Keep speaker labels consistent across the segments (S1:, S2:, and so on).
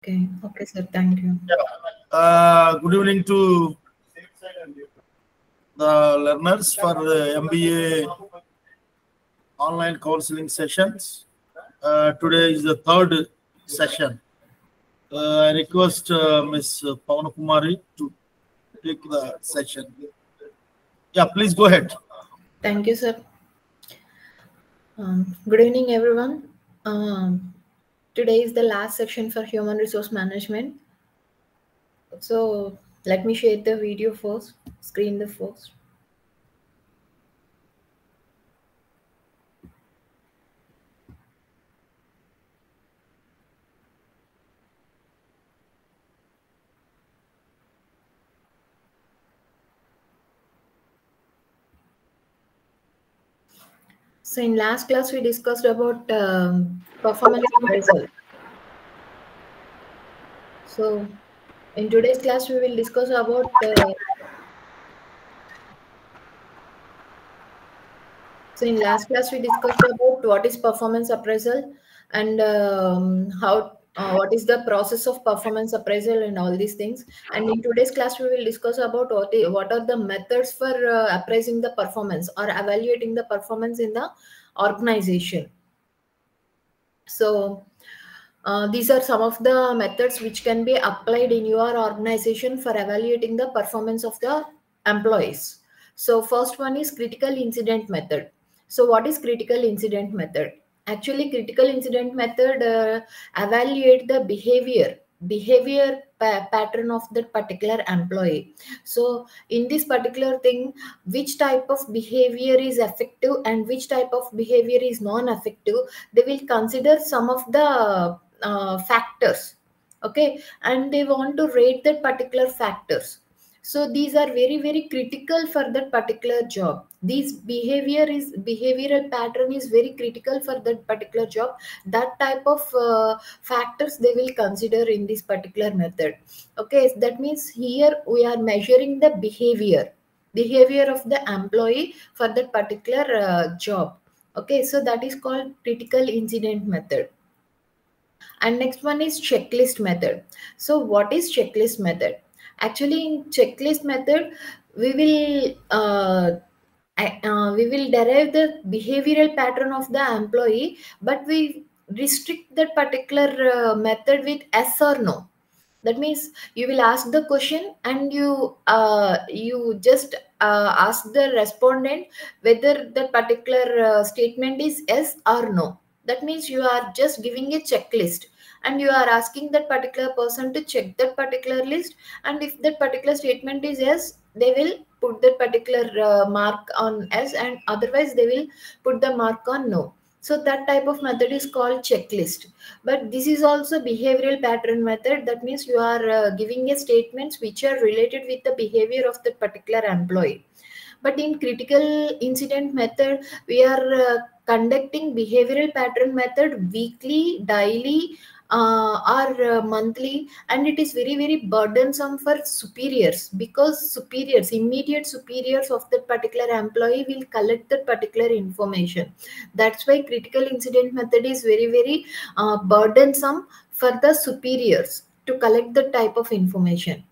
S1: Okay, sir. Thank you.
S2: Good evening to the learners for the MBA online counseling sessions. Today is the third session. I request Ms. Pavanakumari to take the session. Yeah, please go ahead.
S1: Thank you, sir. Good evening, everyone. Today is the last section for human resource management. So let me share the video first, screen the first. So in last class, we discussed about performance appraisal. So in today's class, we will discuss about so in last class, we discussed about what is performance appraisal and what is the process of performance appraisal and all these things. And in today's class, we will discuss about what are the methods for appraising the performance or evaluating the performance in the organization. So these are some of the methods which can be applied in your organization for evaluating the performance of the employees. So first one is critical incident method. So what is critical incident method? Actually, critical incident method evaluate the behavior pattern of that particular employee. So in this particular thing, which type of behavior is effective and which type of behavior is non-effective, they will consider some of the factors, okay, and they want to rate that particular factors. So these are very critical for that particular job. These behavioral pattern is very critical for that particular job. That type of factors they will consider in this particular method. Okay, that means here we are measuring the behavior of the employee for that particular job. Okay, so that is called critical incident method. And next one is checklist method. So what is checklist method? Actually, in checklist method, we will derive the behavioral pattern of the employee, but we restrict that particular method with yes or no. That means you will ask the question and you just ask the respondent whether the particular statement is yes or no. That means you are just giving a checklist and you are asking that particular person to check that particular list, and if that particular statement is yes, they will put that particular mark on yes, and otherwise they will put the mark on no. So that type of method is called checklist. But this is also behavioral pattern method. That means you are giving a statements which are related with the behavior of the particular employee. But in critical incident method, we are conducting behavioral pattern method weekly, daily, or monthly, and it is very burdensome for superiors, because immediate superiors of that particular employee will collect that particular information. That's why critical incident method is very burdensome for the superiors to collect the type of information.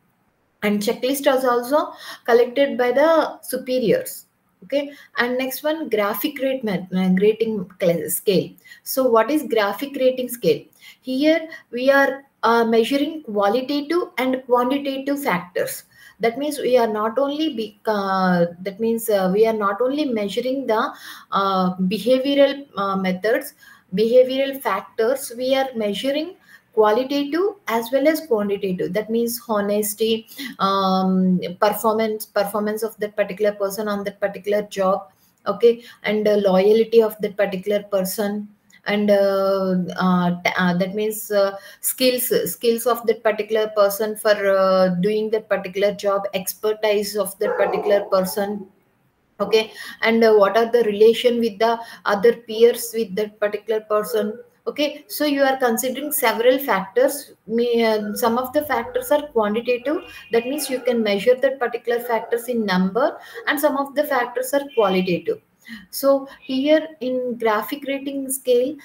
S1: And checklist is also collected by the superiors. Okay, and next one, graphic rating scale. So what is graphic rating scale? Here we are measuring qualitative and quantitative factors. That means we are not only we are not only measuring the behavioral factors. We are measuring qualitative as well as quantitative. That means honesty, performance of that particular person on that particular job, okay, and loyalty of that particular person, and that means skills of that particular person for doing that particular job, expertise of that particular person. Okay, and what are the relation with the other peers with that particular person. Okay, so you are considering several factors. Some of the factors are quantitative. That means you can measure that particular factors in number, and some of the factors are qualitative. So here in graphic rating scale,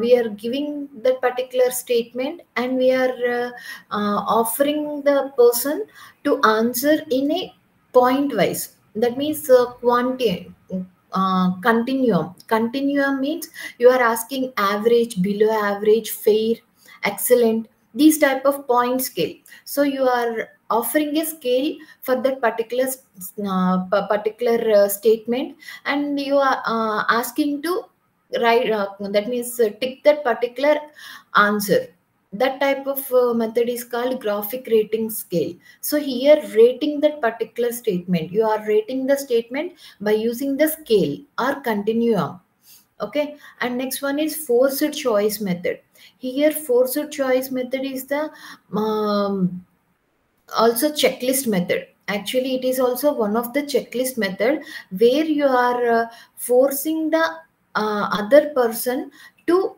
S1: we are giving that particular statement, and we are offering the person to answer in a point wise. That means continuum. Continuum means you are asking average, below average, fair, excellent, these type of point scale. So you are offering a scale for that particular statement, and you are asking to write, that means tick that particular answer. That type of method is called graphic rating scale. So here, rating that particular statement, you are rating the statement by using the scale or continuum. Okay. And next one is forced choice method. Here, forced choice method is the also checklist method. Actually, it is also one of the checklist method, where you are forcing the other person to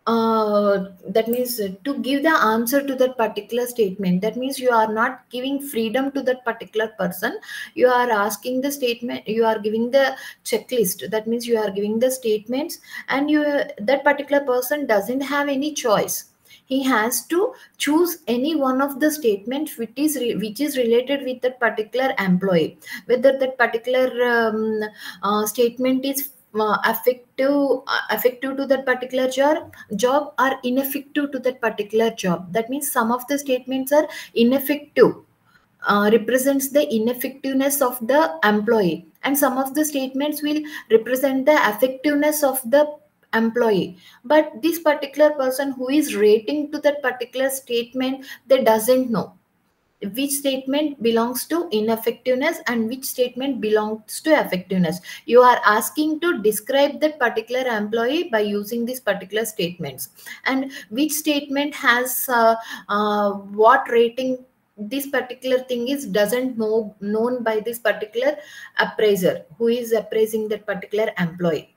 S1: that means to give the answer to that particular statement. That means you are not giving freedom to that particular person. You are asking the statement, you are giving the checklist. That means you are giving the statements, and you, that particular person doesn't have any choice. He has to choose any one of the statements which is related with that particular employee, whether that particular statement is effective to that particular job or ineffective to that particular job. That means some of the statements are ineffective, represents the ineffectiveness of the employee, and some of the statements will represent the effectiveness of the employee. But this particular person who is rating to that particular statement, they doesn't know which statement belongs to ineffectiveness and which statement belongs to effectiveness. You are asking to describe that particular employee by using these particular statements, and which statement has what rating. This particular thing is doesn't know known by this particular appraiser who is appraising that particular employee.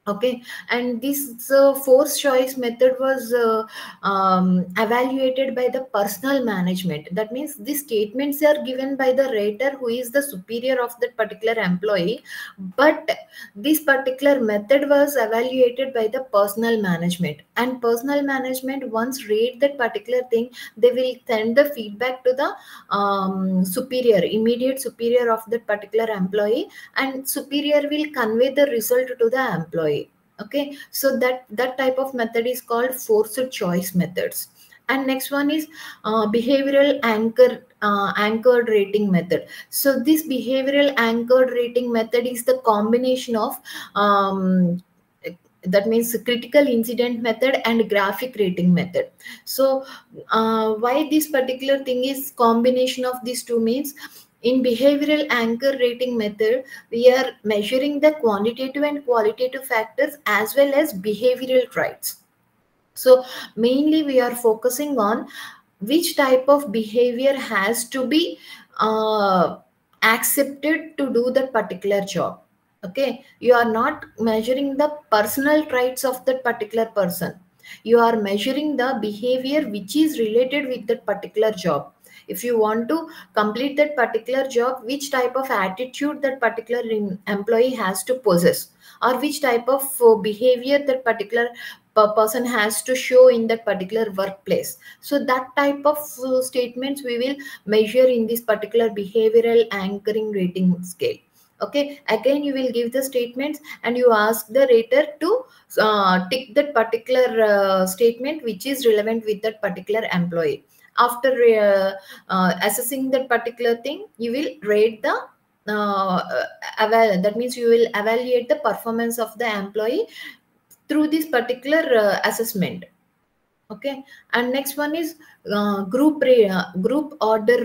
S1: Okay. And this forced choice method was evaluated by the personal management. That means these statements are given by the rater who is the superior of that particular employee, but this particular method was evaluated by the personal management, and personal management once rate that particular thing, they will send the feedback to the superior, immediate superior of that particular employee, and superior will convey the result to the employee. Okay. So that type of method is called forced choice methods. And next one is behavioral anchored rating method. So this behavioral anchored rating method is the combination of that means critical incident method and graphic rating method. So why this particular thing is combination of these two means, in behavioral anchor rating method, we are measuring the quantitative and qualitative factors as well as behavioral traits. So mainly we are focusing on which type of behavior has to be accepted to do that particular job. Okay. You are not measuring the personal traits of that particular person. You are measuring the behavior which is related with that particular job. If you want to complete that particular job, which type of attitude that particular employee has to possess, or which type of behavior that particular person has to show in that particular workplace. So that type of statements we will measure in this particular behavioral anchoring rating scale. Okay. Again, you will give the statements, and you ask the rater to tick that particular statement which is relevant with that particular employee. After assessing that particular thing, you will rate the that means you will evaluate the performance of the employee through this particular assessment. Okay. And next one is group order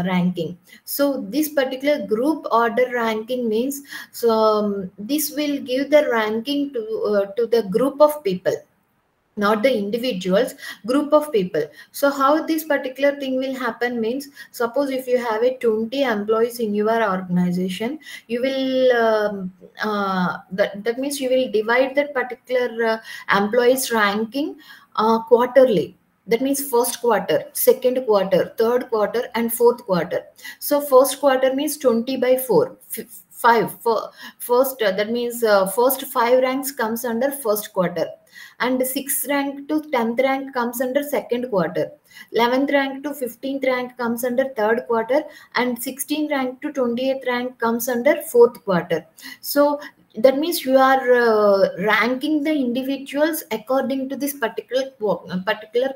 S1: ranking. So this particular group order ranking means, so this will give the ranking to the group of people, not the individuals, group of people. So how this particular thing will happen means, suppose if you have a 20 employees in your organization, you will that means you will divide that particular employees ranking quarterly. That means first quarter, second quarter, third quarter, and fourth quarter. So first quarter means 20 by 4, 5 for first, that means first 5 ranks comes under first quarter, and 6th rank to 10th rank comes under second quarter, 11th rank to 15th rank comes under third quarter, and 16th rank to 28th rank comes under fourth quarter. So that means you are ranking the individuals according to this particular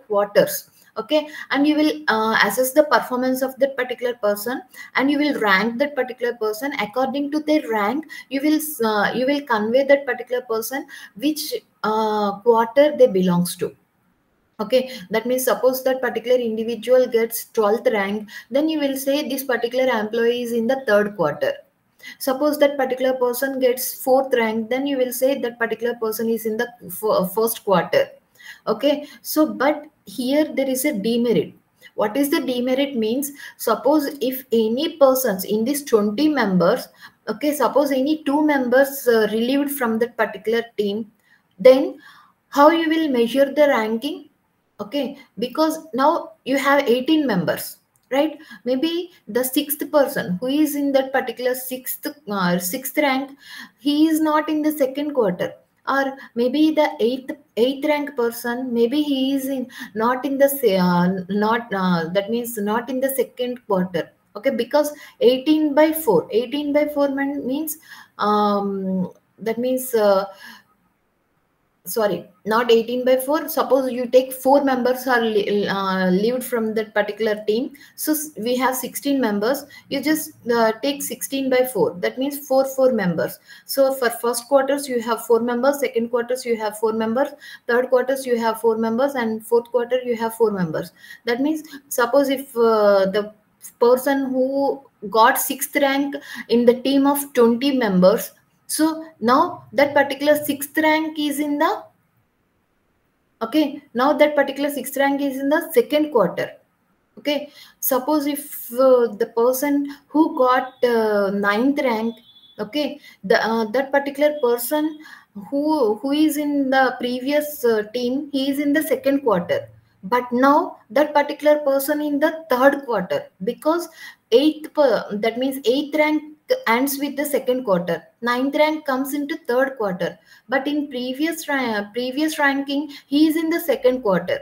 S1: quarters. Okay, and you will assess the performance of that particular person, and you will rank that particular person according to their rank. You will convey that particular person which quarter they belongs to. Okay, that means suppose that particular individual gets 12th rank, then you will say this particular employee is in the third quarter. Suppose that particular person gets 4th rank, then you will say that particular person is in the first quarter. Okay, so but here there is a demerit. What is the demerit means? Suppose if any persons in this 20 members, okay, suppose any 2 members relieved from that particular team, then how you will measure the ranking? Okay, because now you have 18 members, right? Maybe the 6th person who is in that particular sixth rank, he is not in the second quarter. Or maybe the eighth rank person, maybe he is in not in the not that means not in the second quarter. Okay, because 18 by 4 means that means sorry, not 18 by 4. Suppose you take 4 members are leaved from that particular team, so we have 16 members. You just take 16 by 4, that means 4 members. So for first quarters you have 4 members, second quarters you have 4 members, third quarters you have 4 members, and fourth quarter you have 4 members. That means suppose if the person who got 6th rank in the team of 20 members, so now that particular 6th rank is in the, okay, now that particular 6th rank is in the second quarter. Okay, suppose if the person who got 9th rank, okay, that particular person who is in the previous team, he is in the second quarter, but now that particular person in the third quarter, because that means 8th rank ends with the second quarter, 9th rank comes into third quarter, but in previous ranking he is in the second quarter,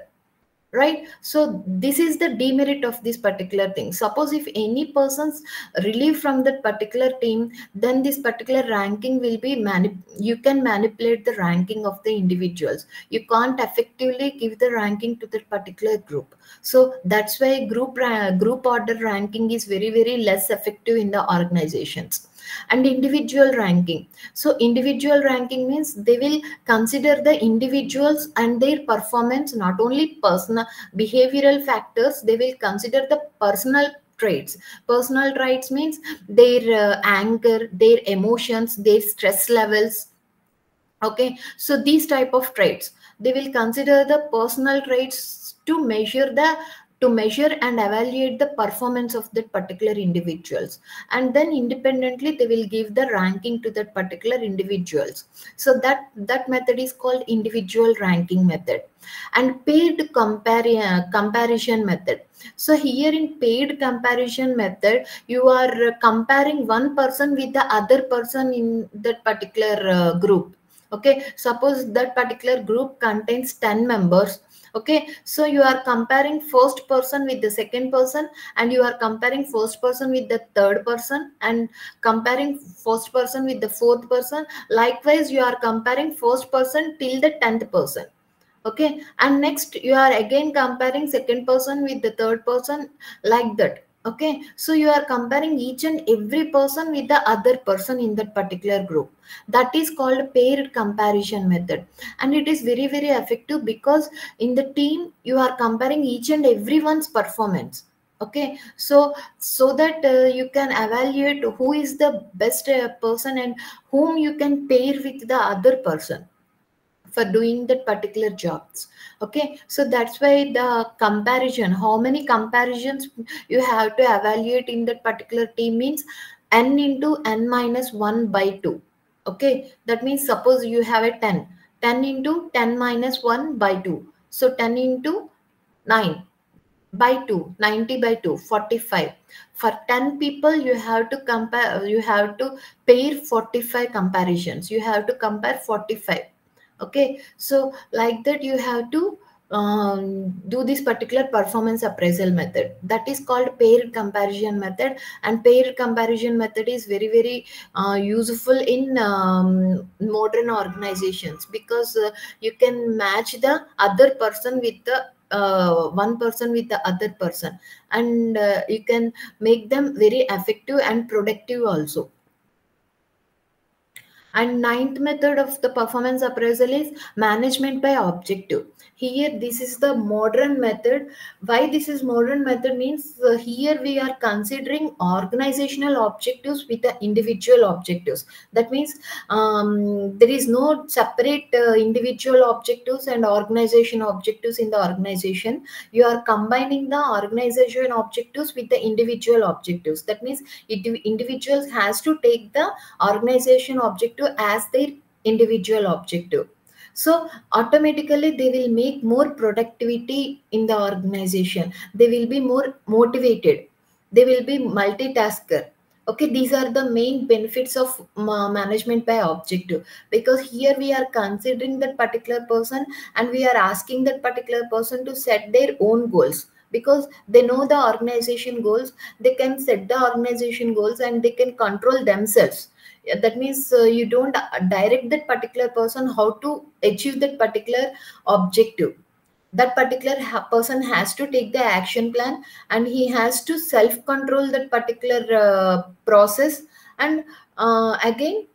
S1: right? So this is the demerit of this particular thing. Suppose if any persons relieve from that particular team, then this particular ranking will be you can manipulate the ranking of the individuals. You can't effectively give the ranking to that particular group. So that's why group order ranking is very less effective in the organizations. And individual ranking, so individual ranking means they will consider the individuals and their performance, not only personal behavioral factors, they will consider the personal traits. Personal traits means their anger, their emotions, their stress levels. Okay, so these type of traits, they will consider the personal traits to measure and evaluate the performance of that particular individuals, and then independently they will give the ranking to that particular individuals. So that method is called individual ranking method. And comparison method, so here in paid comparison method, you are comparing one person with the other person in that particular group. Okay, suppose that particular group contains 10 members. Okay, so you are comparing first person with the second person, and you are comparing first person with the third person, and comparing first person with the fourth person. Likewise, you are comparing first person till the 10th person. Okay, and next you are again comparing second person with the third person, like that. Okay, so you are comparing each and every person with the other person in that particular group. That is called paired comparison method, and it is very effective because in the team you are comparing each and everyone's performance. Okay, so that you can evaluate who is the best person and whom you can pair with the other person for doing that particular jobs. Okay, so that's why the comparison, how many comparisons you have to evaluate in that particular team means n into n minus 1 by 2. Okay, that means suppose you have a 10 into 10 minus 1 by 2, so 10 into 9 by 2, 90 by 2, 45. For 10 people, you have to compare, you have to pair 45 comparisons. You have to compare 45. Okay, so like that you have to do this particular performance appraisal method, that is called pair comparison method. And pair comparison method is very very useful in modern organizations, because you can match the other person with the one person with the other person, and you can make them very effective and productive also. And ninth method of the performance appraisal is management by objective. Here, this is the modern method. Why this is modern method means, here we are considering organizational objectives with the individual objectives. That means there is no separate individual objectives and organization objectives in the organization. You are combining the organization objectives with the individual objectives. That means individuals has to take the organization objective as their individual objective. So automatically they will make more productivity in the organization. They will be more motivated. They will be multitasker. Okay, these are the main benefits of management by objective, because here we are considering that particular person and we are asking that particular person to set their own goals, because they know the organization goals. They can set the organization goals and they can control themselves. Yeah, that means you don't direct that particular person how to achieve that particular objective. That particular person has to take the action plan, and he has to self control that particular process. And again,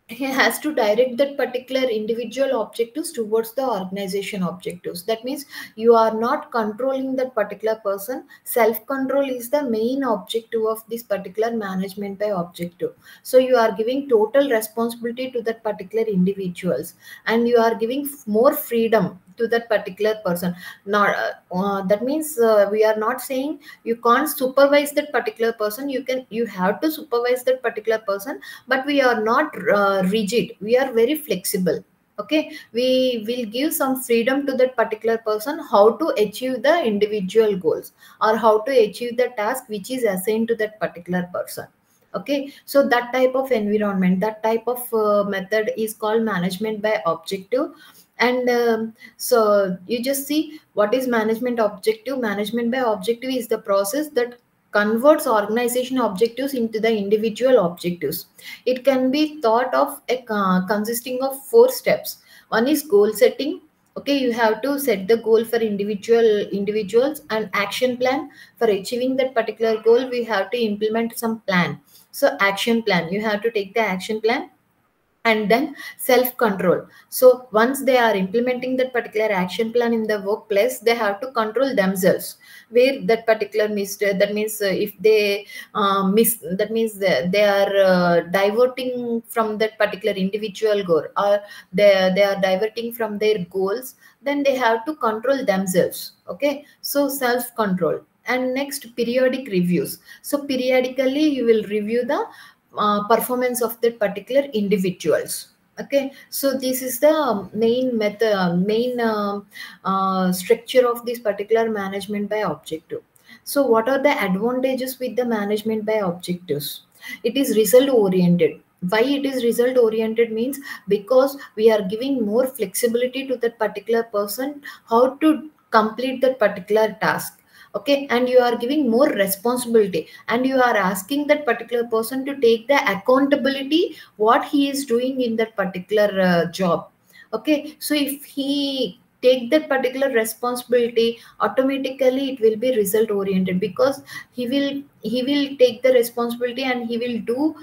S1: he has to direct that particular individual objectives towards the organization objectives. That means you are not controlling that particular person. Self control is the main objective of this particular management by objective. So you are giving total responsibility to that particular individuals, and you are giving more freedom to that particular person. Not that means we are not saying you can't supervise that particular person. You have to supervise that particular person, but we are not rigid. We are very flexible. Okay, we will give some freedom to that particular person how to achieve the individual goals, or how to achieve the task which is assigned to that particular person. Okay, so that type of environment, that type of method is called management by objective. And so you just see what is management objective. Management by objective is the process that converts organization objectives into the individual objectives. It can be thought of consisting of 4 steps. One is goal setting. Okay, you have to set the goal for individuals, and action plan. For achieving that particular goal, we have to implement some plan. So action plan, you have to take the action plan. And then self control. So once they are implementing that particular action plan in the workplace, they have to control themselves where that particular mistake. That means if they miss, that means they are diverting from that particular individual goal, or they are diverting from their goals, then they have to control themselves. Okay, so self control. And next, periodic reviews. So periodically you will review the performance of that particular individuals. Okay, so this is the main method, main structure of this particular management by objective. So what are the advantages with the management by objectives? It is result oriented. Why it is result oriented means, because we are giving more flexibility to that particular person how to complete that particular task. Okay, and you are giving more responsibility, and you are asking that particular person to take the accountability what he is doing in that particular job. Okay, so if he take that particular responsibility, automatically it will be result oriented, because he will take the responsibility and he will do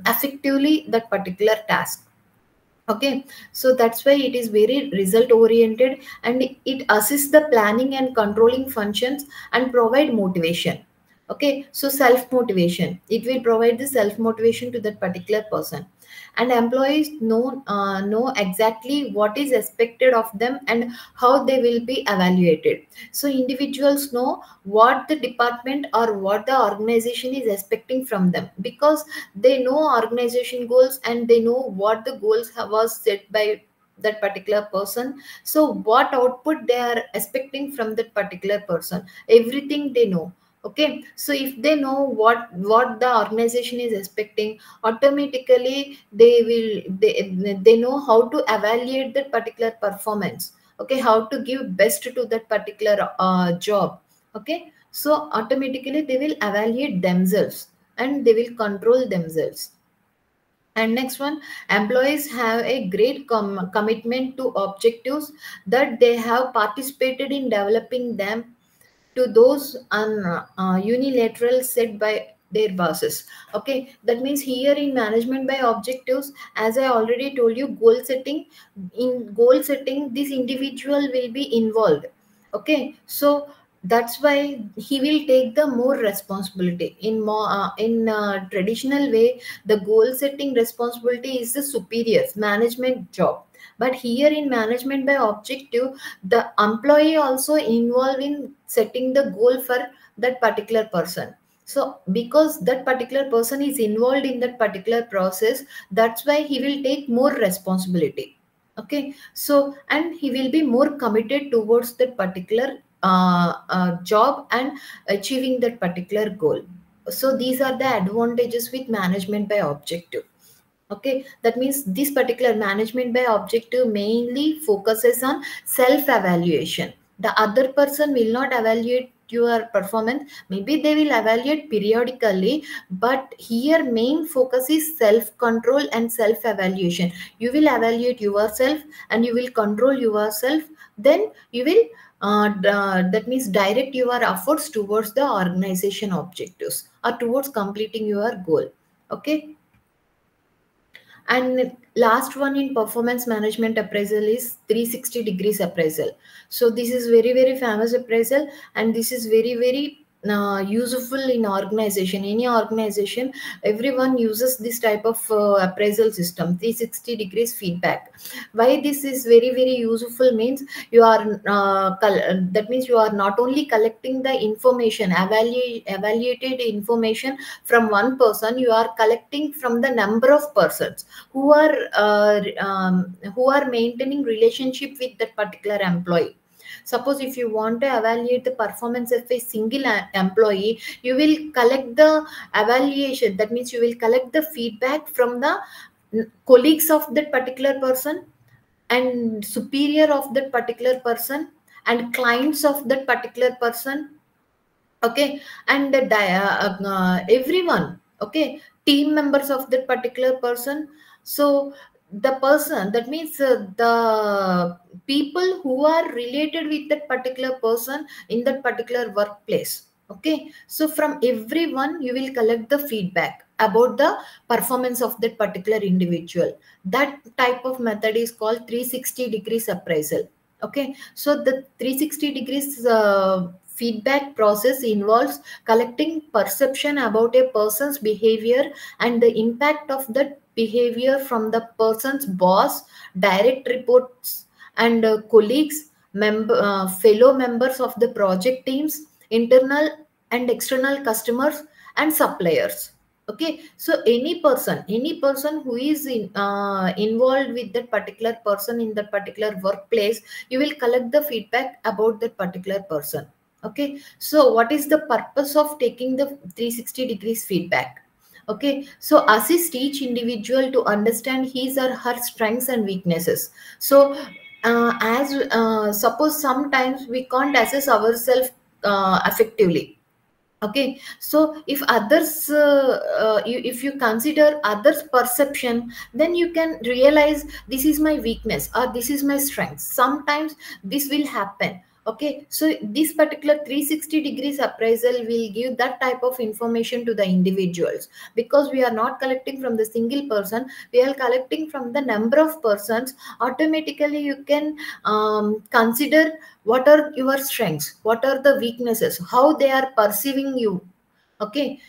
S1: effectively that particular task. Okay, so that's why it is very result oriented, and it assists the planning and controlling functions and provide motivation. Okay, so self motivation, it will provide the self motivation to that particular person. And employees know exactly what is expected of them and how they will be evaluated. So individuals know what the department or what the organization is expecting from them, because they know organization goals and they know what the goals was set by that particular person. So what output they are expecting from that particular person, everything they know. Okay, so if they know what the organization is expecting, automatically they know how to evaluate that particular performance. Okay, how to give best to that particular job. Okay, so automatically they will evaluate themselves and they will control themselves. And next one, employees have a great commitment to objectives that they have participated in developing them to those unilateral set by their bosses. Okay, that means here in management by objectives, as I already told you, goal setting. In goal setting, this individual will be involved. Okay, so that's why he will take the more responsibility. In more in traditional way, the goal setting responsibility is the superior's management job. But here in management by objective, the employee also involved in setting the goal for that particular person. So because that particular person is involved in that particular process, that's why he will take more responsibility. Okay, so and he will be more committed towards that particular job and achieving that particular goal. So these are the advantages with management by objective. Okay, that means this particular management by objective mainly focuses on self evaluation. The other person will not evaluate your performance. Maybe they will evaluate periodically, but here main focus is self control and self evaluation. You will evaluate yourself and you will control yourself. Then you will that means direct your efforts towards the organization objectives or towards completing your goal. Okay, and last one in performance management appraisal is 360 degrees appraisal. So this is very very famous appraisal, and this is very very useful in organization. Any organization, everyone uses this type of appraisal system, 360 degrees feedback. Why this is very very useful means you are that means you are not only collecting the information, evaluated information from one person, you are collecting from the number of persons who are maintaining relationship with that particular employee. Suppose if you want to evaluate the performance of a single employee, you will collect the evaluation. That means you will collect the feedback from the colleagues of that particular person and superior of that particular person and clients of that particular person. Okay, and everyone. Okay, team members of that particular person. So the person, that means the people who are related with that particular person in that particular workplace. Okay, so from everyone you will collect the feedback about the performance of that particular individual. That type of method is called 360 degrees appraisal. Okay, so the 360 degrees feedback process involves collecting perception about a person's behavior and the impact of that behavior from the person's boss, direct reports, and colleagues, fellow members of the project teams, internal and external customers, and suppliers. Okay, so any person who is involved with that particular person in that particular workplace, you will collect the feedback about that particular person. Okay, so what is the purpose of taking the 360 degrees feedback? Okay, so assist each individual to understand his or her strengths and weaknesses. So as suppose sometimes we can't assess ourselves effectively. Okay, so if others if you consider others perception, then you can realize this is my weakness or this is my strength. Sometimes this will happen. Okay, so this particular 360 degrees appraisal will give that type of information to the individuals, because we are not collecting from the single person, we are collecting from the number of persons. Automatically you can consider what are your strengths, what are the weaknesses, how they are perceiving you. Okay,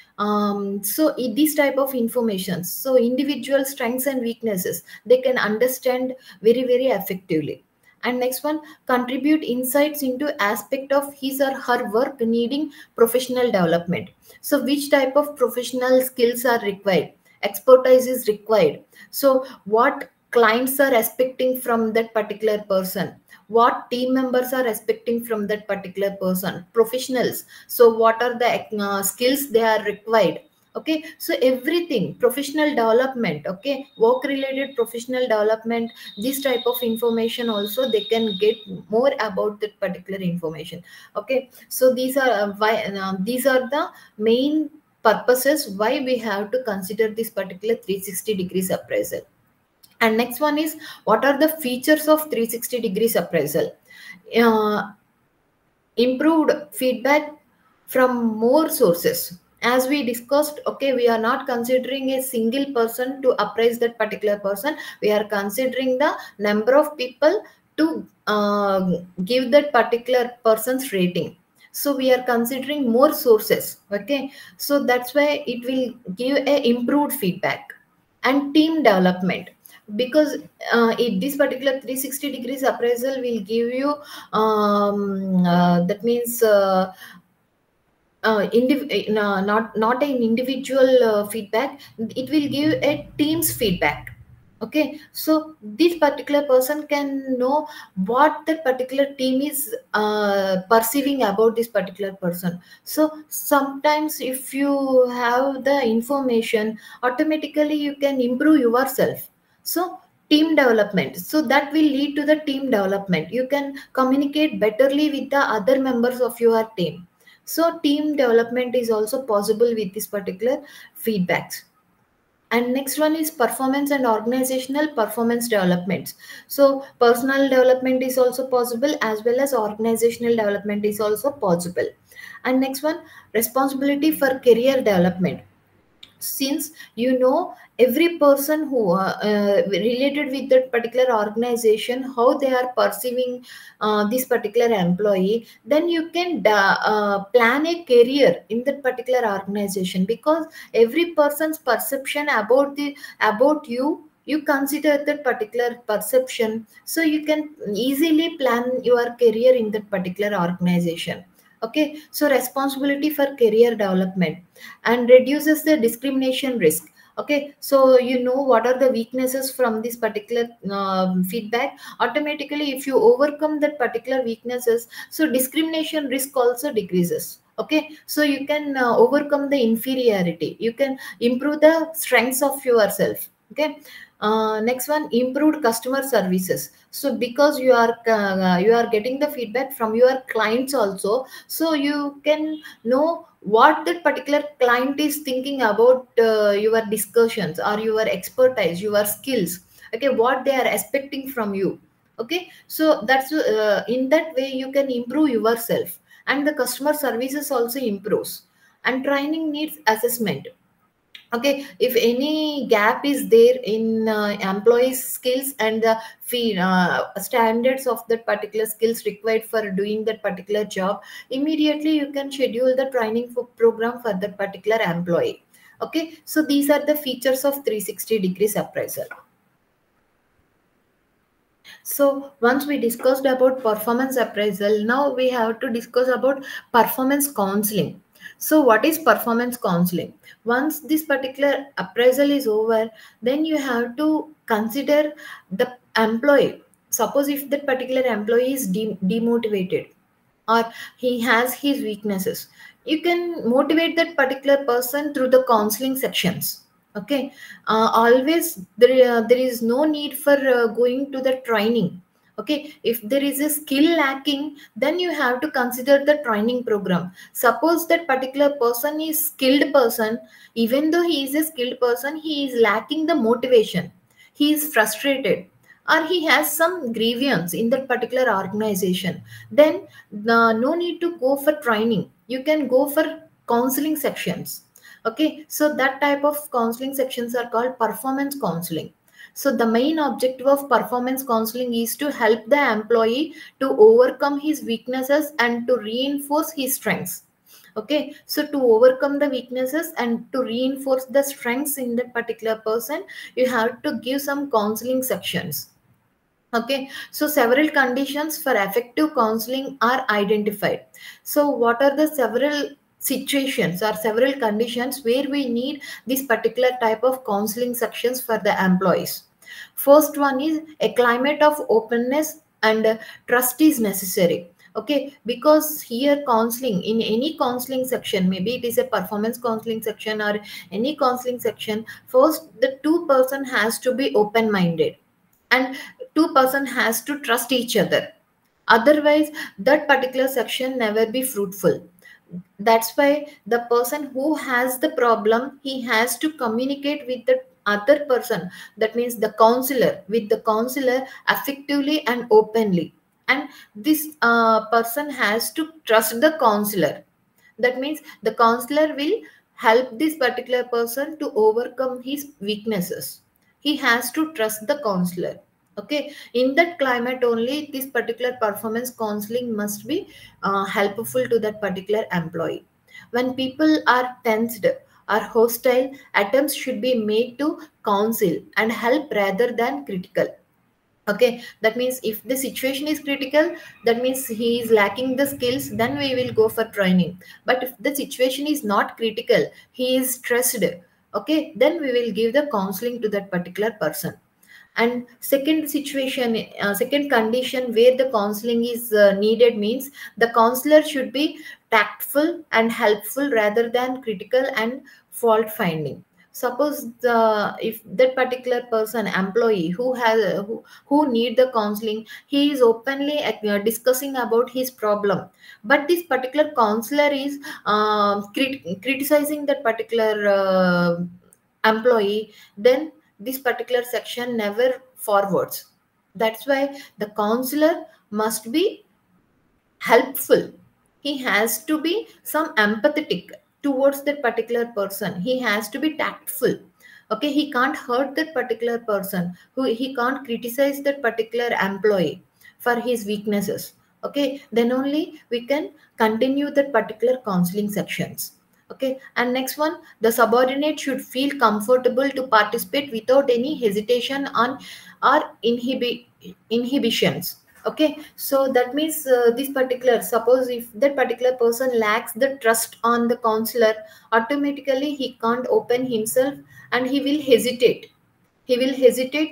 S1: so these type of information, so individual strengths and weaknesses, they can understand very very effectively. And next one, contribute insights into aspect of his or her work needing professional development. So which type of professional skills are required, expertise is required, so what clients are expecting from that particular person, what team members are expecting from that particular person, professionals, so what are the skills they are required. Okay, so everything, professional development, okay, work related professional development, this type of information also they can get more about that particular information. Okay, so these are these are the main purposes why we have to consider this particular 360 degrees appraisal. And next one is, what are the features of 360 degrees appraisal? uh, Improved feedback from more sources. As we discussed, okay, we are not considering a single person to appraise that particular person, we are considering the number of people to give that particular person's rating. So we are considering more sources. Okay, so that's why it will give a improved feedback. And team development, because this particular 360 degrees appraisal will give you that means not an individual feedback, it will give a team's feedback. Okay, so this particular person can know what that particular team is perceiving about this particular person. So sometimes if you have the information, automatically you can improve yourself. So team development, so that will lead to the team development, you can communicate betterly with the other members of your team. So team development is also possible with this particular feedbacks. And next one is performance and organizational performance developments. So personal development is also possible, as well as organizational development is also possible. And next one, responsibility for career development. Since you know every person who related with that particular organization, how they are perceiving this particular employee, then you can plan a career in that particular organization, because every person's perception about the about you consider that particular perception, so you can easily plan your career in that particular organization. Okay, so responsibility for career development and reduces the discrimination risk. Okay, so you know what are the weaknesses from this particular feedback. Automatically if you overcome that particular weaknesses, so discrimination risk also decreases. Okay, so you can overcome the inferiority, you can improve the strengths of yourself. Okay, next one, improved customer services. So because you are getting the feedback from your clients also, so you can know what that particular client is thinking about your discussions or your expertise, your skills. Okay, what they are expecting from you. Okay, so that's in that way you can improve yourself, and the customer services also improves. And training needs assessment. Okay, if any gap is there in employees skills and the fee standards of that particular skills required for doing that particular job, immediately you can schedule the training program for that particular employee. Okay, so these are the features of 360 degrees appraisal. So once we discussed about performance appraisal, now we have to discuss about performance counseling. So what is performance counseling? Once this particular appraisal is over, then you have to consider the employee. Suppose if that particular employee is demotivated, or he has his weaknesses, you can motivate that particular person through the counseling sections. Okay, always there is no need for going to the training. Okay, if there is a skill lacking, then you have to consider the training program. Suppose that particular person is skilled person, even though he is a skilled person, he is lacking the motivation, he is frustrated, or he has some grievance in that particular organization, then no need to go for training, you can go for counseling sections. Okay, so that type of counseling sections are called performance counseling. So the main objective of performance counseling is to help the employee to overcome his weaknesses and to reinforce his strengths. Okay, so to overcome the weaknesses and to reinforce the strengths in that particular person, you have to give some counseling sections. Okay, so several conditions for effective counseling are identified. So what are the several situations or several conditions where we need this particular type of counseling sections for the employees? First one is a climate of openness and trust is necessary. Okay, because here counseling, in any counseling section, maybe it is a performance counseling section or any counseling section, first the two-person has to be open-minded, and two-person has to trust each other. Otherwise that particular section never be fruitful. That's why the person who has the problem, he has to communicate with the other person, that means the counselor, with the counselor effectively and openly. And this person has to trust the counselor. That means the counselor will help this particular person to overcome his weaknesses. He has to trust the counselor. Okay, in that climate only this particular performance counseling must be helpful to that particular employee. When people are tensed or hostile, attempts should be made to counsel and help rather than critical. Okay, that means if the situation is critical, that means he is lacking the skills, then we will go for training. But if the situation is not critical, he is stressed, okay, then we will give the counseling to that particular person. And second situation, second condition where the counseling is needed means the counselor should be tactful and helpful rather than critical and fault finding. Suppose if that particular person, employee who has who need the counseling, he is openly discussing about his problem, but this particular counselor is criticizing that particular employee, then this particular section never forwards. That's why the counselor must be helpful. He has to be some empathetic towards that particular person. He has to be tactful. Okay, he can't hurt that particular person, who he can't criticize that particular employee for his weaknesses. Okay, then only we can continue that particular counseling sections. Okay, and next one, the subordinate should feel comfortable to participate without any hesitation on or inhibitions. Okay, so that means this particular, suppose if that particular person lacks the trust on the counselor, automatically he can't open himself, and he will hesitate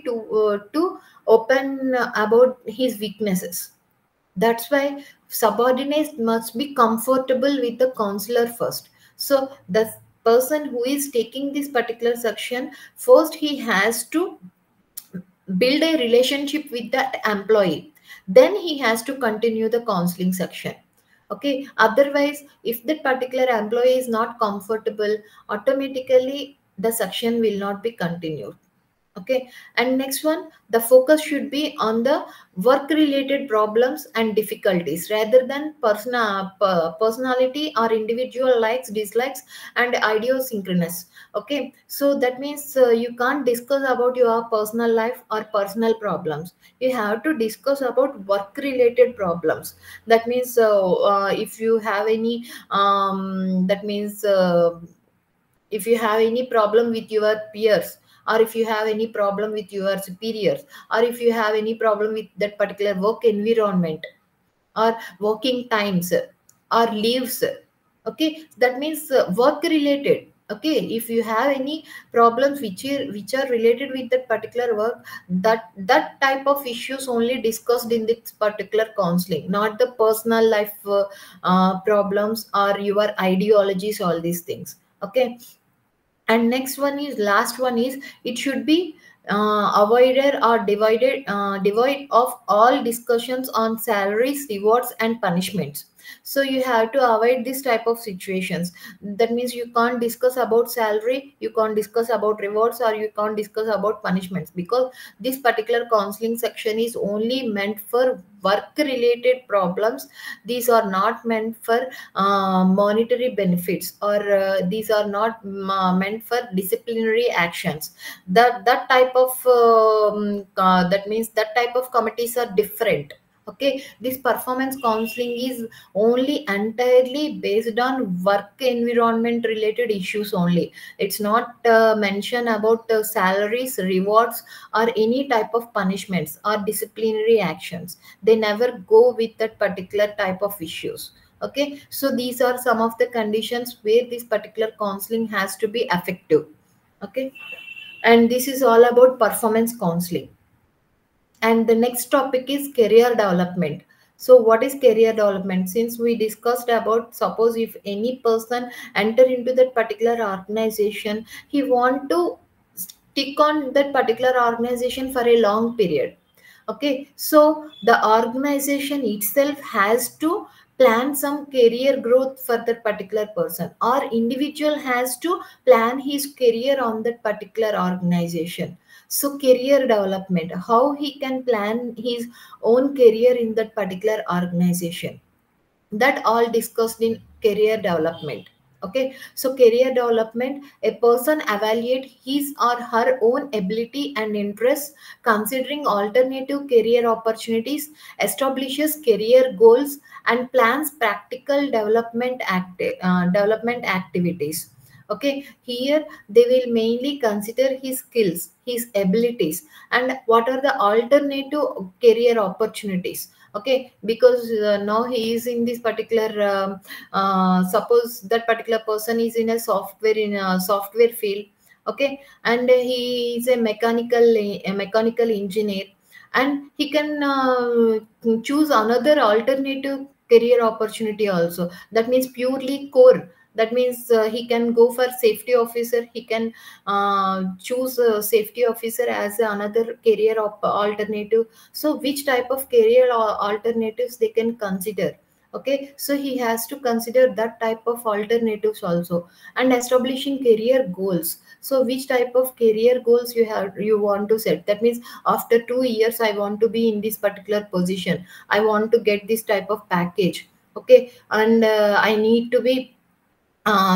S1: to open about his weaknesses. That's why subordinates must be comfortable with the counselor first. So the person who is taking this particular section, first he has to build a relationship with that employee, then he has to continue the counseling section. Okay, otherwise if that particular employee is not comfortable, automatically the section will not be continued. Okay, and next one, the focus should be on the work related problems and difficulties rather than personality or individual likes, dislikes, and idiosynchronous. Okay, so that means you can't discuss about your personal life or personal problems. You have to discuss about work related problems. That means if you have any that means if you have any problem with your peers, or if you have any problem with your superiors, or if you have any problem with that particular work environment or working times or leaves. Okay, that means work related. Okay, if you have any problems which are related with that particular work, that type of issues only discussed in this particular counseling, not the personal life problems or your ideologies, all these things. Okay, and next one is, last one is, it should be avoided or devoid of all discussions on salaries, rewards, and punishments. So you have to avoid this type of situations. That means you can't discuss about salary, you can't discuss about rewards, or you can't discuss about punishments, because this particular counseling section is only meant for work related problems. These are not meant for monetary benefits, or these are not meant for disciplinary actions. That type of that means that type of committees are different. Okay, this performance counseling is only entirely based on work environment related issues only. It's not mention about salaries, rewards, or any type of punishments or disciplinary actions. They never go with that particular type of issues. Okay, so these are some of the conditions where this particular counseling has to be effective. Okay, And this is all about performance counseling. And the next topic is career development. So what is career development? Since we discussed about, suppose if any person enter into that particular organization, he want to stick on that particular organization for a long period. Okay, so the organization itself has to plan some career growth for that particular person, or individual has to plan his career on that particular organization. So career development, how he can plan his own career in that particular organization, that all discussed in career development. Okay, so career development, a person evaluate his or her own ability and interests, considering alternative career opportunities, establishes career goals, and plans practical development activities. Okay, here they will mainly consider his skills, his abilities, and what are the alternative career opportunities. Okay, because now he is in this particular suppose that particular person is in a software field. Okay, and he is a mechanical engineer, and he can choose another alternative career opportunity also, that means purely core. That means he can go for safety officer, he can choose safety officer as another career alternative. So which type of career alternatives they can consider. Okay, so he has to consider that type of alternatives also. And establishing career goals, so which type of career goals you want to set. That means after 2 years I want to be in this particular position, I want to get this type of package. Okay, and I need to be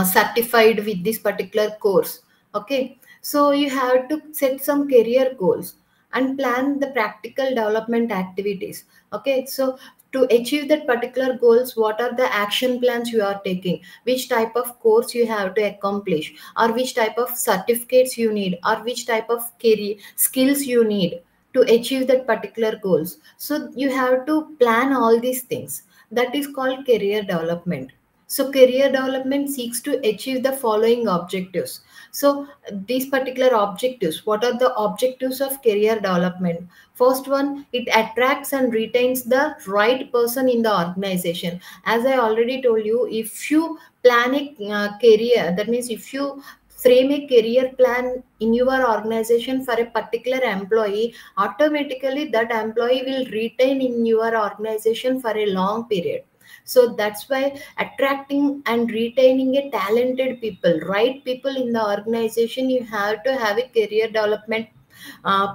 S1: certified with this particular course. Okay, so you have to set some career goals and plan the practical development activities. Okay, so to achieve that particular goals, what are the action plans you are taking, which type of course you have to accomplish, or which type of certificates you need, or which type of career skills you need to achieve that particular goals. So you have to plan all these things. That is called career development. So career development seeks to achieve the following objectives. So these particular objectives, what are the objectives of career development? First one, it attracts and retains the right person in the organization. As I already told you, if you plan a career, that means if you frame a career plan in your organization for a particular employee, automatically that employee will retain in your organization for a long period. So that's why attracting and retaining a talented people, right people in the organization, you have to have a career development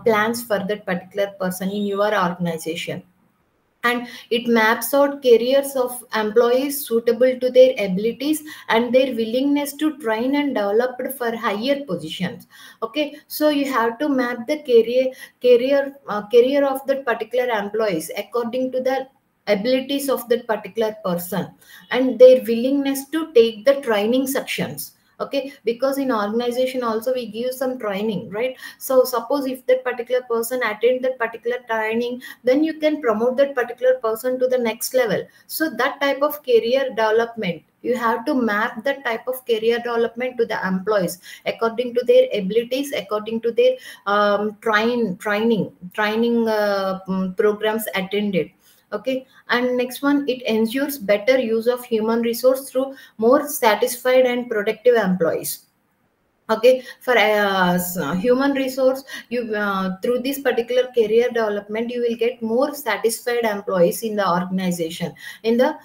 S1: plans for that particular person in your organization. And it maps out careers of employees suitable to their abilities and their willingness to train and develop for higher positions. Okay, so you have to map the career of that particular employees according to the abilities of that particular person and their willingness to take the training sections. Okay, because in organization also we give some training, right? So suppose if that particular person attend that particular training, then you can promote that particular person to the next level. So that type of career development, you have to map that type of career development to the employees according to their abilities, according to their training programs attended. Okay, and next one, it ensures better use of human resource through more satisfied and productive employees. Okay, for human resource, you through this particular career development, you will get more satisfied employees in the organization. In the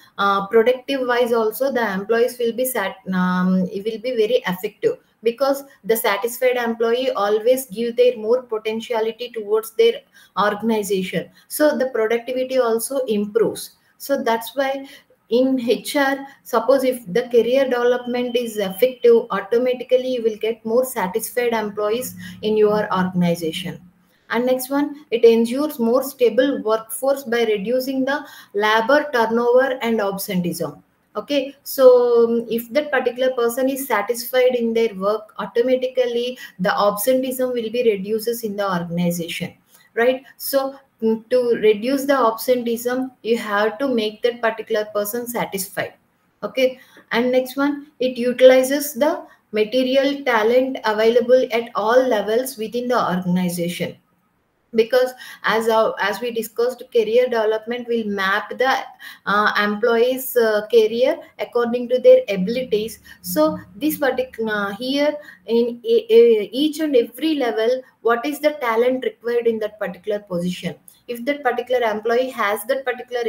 S1: productive wise also, the employees will be it will be very effective, because the satisfied employee always give their more potentiality towards their organization, so the productivity also improves. So that's why in HR, suppose if the career development is effective, automatically you will get more satisfied employees in your organization. And next one, it ensures more stable workforce by reducing the labor turnover and absenteeism. Okay, so if that particular person is satisfied in their work, automatically the absenteeism will be reduces in the organization, right? So to reduce the absenteeism, you have to make that particular person satisfied. Okay, and next one, it utilizes the material talent available at all levels within the organization. Because as we discussed, career development will map the employees career according to their abilities. So this particular here in each and every level, what is the talent required in that particular position? If that particular employee has that particular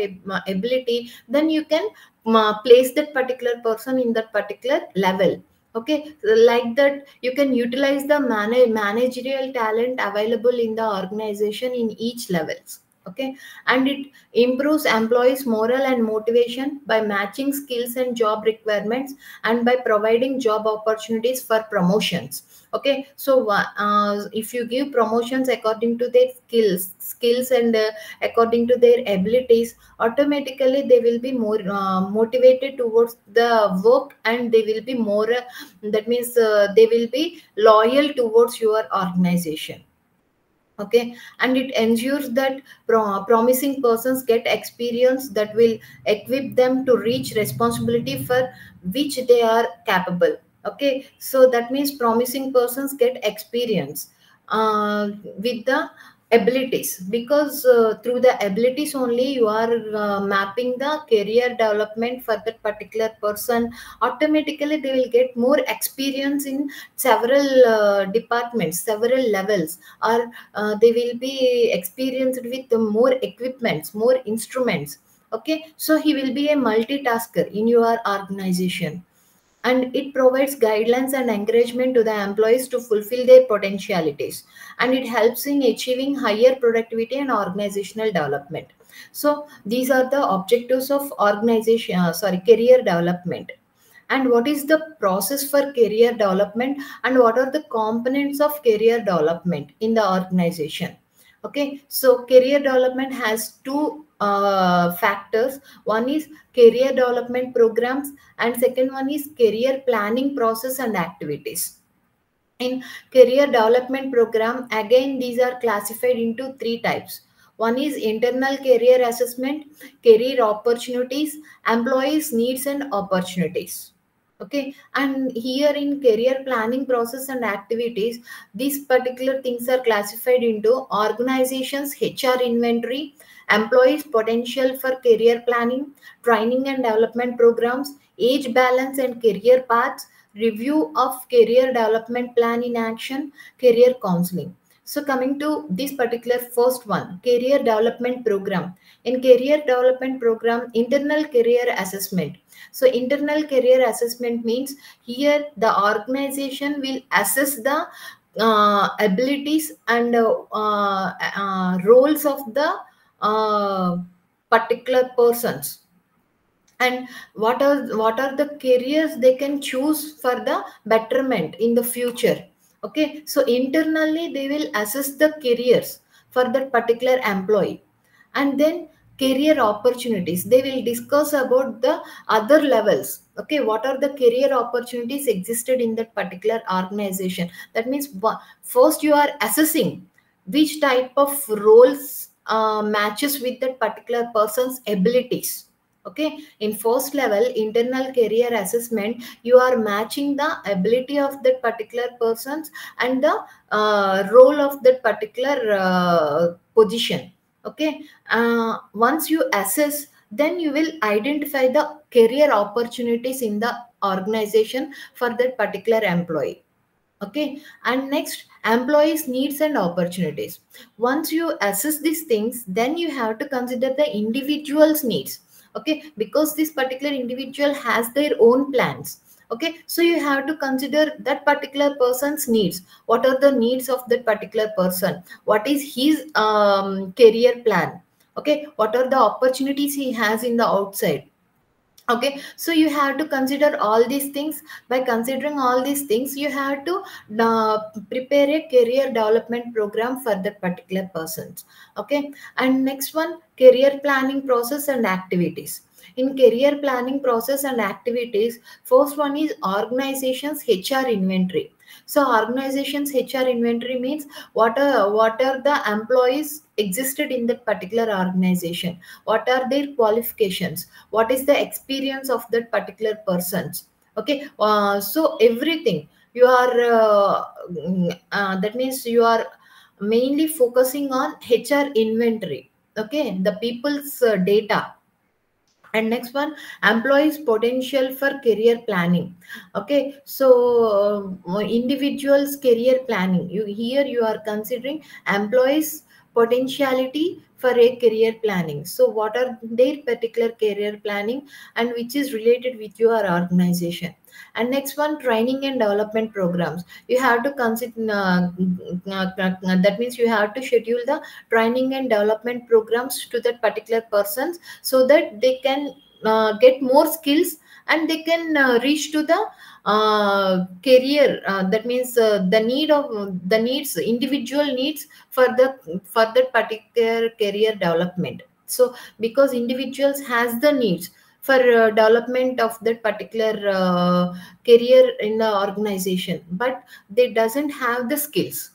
S1: ability, then you can place that particular person in that particular level. Okay, like that you can utilize the managerial talent available in the organization in each levels. Okay, and it improves employees morale and motivation by matching skills and job requirements, and by providing job opportunities for promotions. Okay, so if you give promotions according to their skills and according to their abilities, automatically they will be more motivated towards the work, and they will be more that means they will be loyal towards your organization. Okay, and it ensures that promising persons get experience that will equip them to reach responsibility for which they are capable. Okay, so that means promising persons get experience with the abilities, because through the abilities only you are mapping the career development for that particular person. Automatically they will get more experience in several departments, several levels, or they will be experienced with more equipments, more instruments. Okay, so he will be a multitasker in your organization. And it provides guidelines and encouragement to the employees to fulfill their potentialities, and it helps in achieving higher productivity and organizational development. So these are the objectives of organization career development. And what is the process for career development, and what are the components of career development in the organization? Okay, so career development has two factors. One is career development programs, and second one is career planning process and activities. In career development program, again these are classified into three types. One is internal career assessment, career opportunities, employees needs and opportunities. Okay, and here in career planning process and activities, these particular things are classified into organizations HR inventory, employees potential for career planning, training and development programs, age balance and career paths, review of career development plan in action, career counseling. So coming to this particular first one, career development program. In career development program, internal career assessment. So internal career assessment means here the organization will assess the abilities and roles of the particular persons, and what are the careers they can choose for the betterment in the future. Okay, so internally they will assess the careers for that particular employee. And then career opportunities, they will discuss about the other levels. Okay, what are the career opportunities existed in that particular organization? That means first you are assessing which type of roles matches with that particular person's abilities. Okay, in first level internal career assessment, you are matching the ability of that particular persons and the role of that particular position. Okay, once you assess, then you will identify the career opportunities in the organization for that particular employee. Okay, and next, employees needs and opportunities. Once you assess these things, then you have to consider the individual's needs. Okay, because this particular individual has their own plans. Okay, so you have to consider that particular person's needs. What are the needs of that particular person? What is his career plan? Okay, what are the opportunities he has in the outside? Okay, so you have to consider all these things. By considering all these things, you have to prepare a career development program for that particular persons. Okay, and next one, career planning process and activities. In career planning process and activities, first one is organizations HR inventory. So organizations HR inventory means what are the employees existed in that particular organization, what are their qualifications, what is the experience of that particular persons. Okay, so everything you are that means you are mainly focusing on HR inventory. Okay, the people's data. And next one, employees potential for career planning. Okay, so individuals career planning, you here you are considering employees potentiality for a career planning. So what are their particular career planning and which is related with your organization. And next one, training and development programs. You have to consider that means you have to schedule the training and development programs to that particular persons, so that they can get more skills and they can reach to the career, that means the needs, individual needs for that particular career development. So because individuals has the needs for development of that particular career in the organization, but they doesn't have the skills.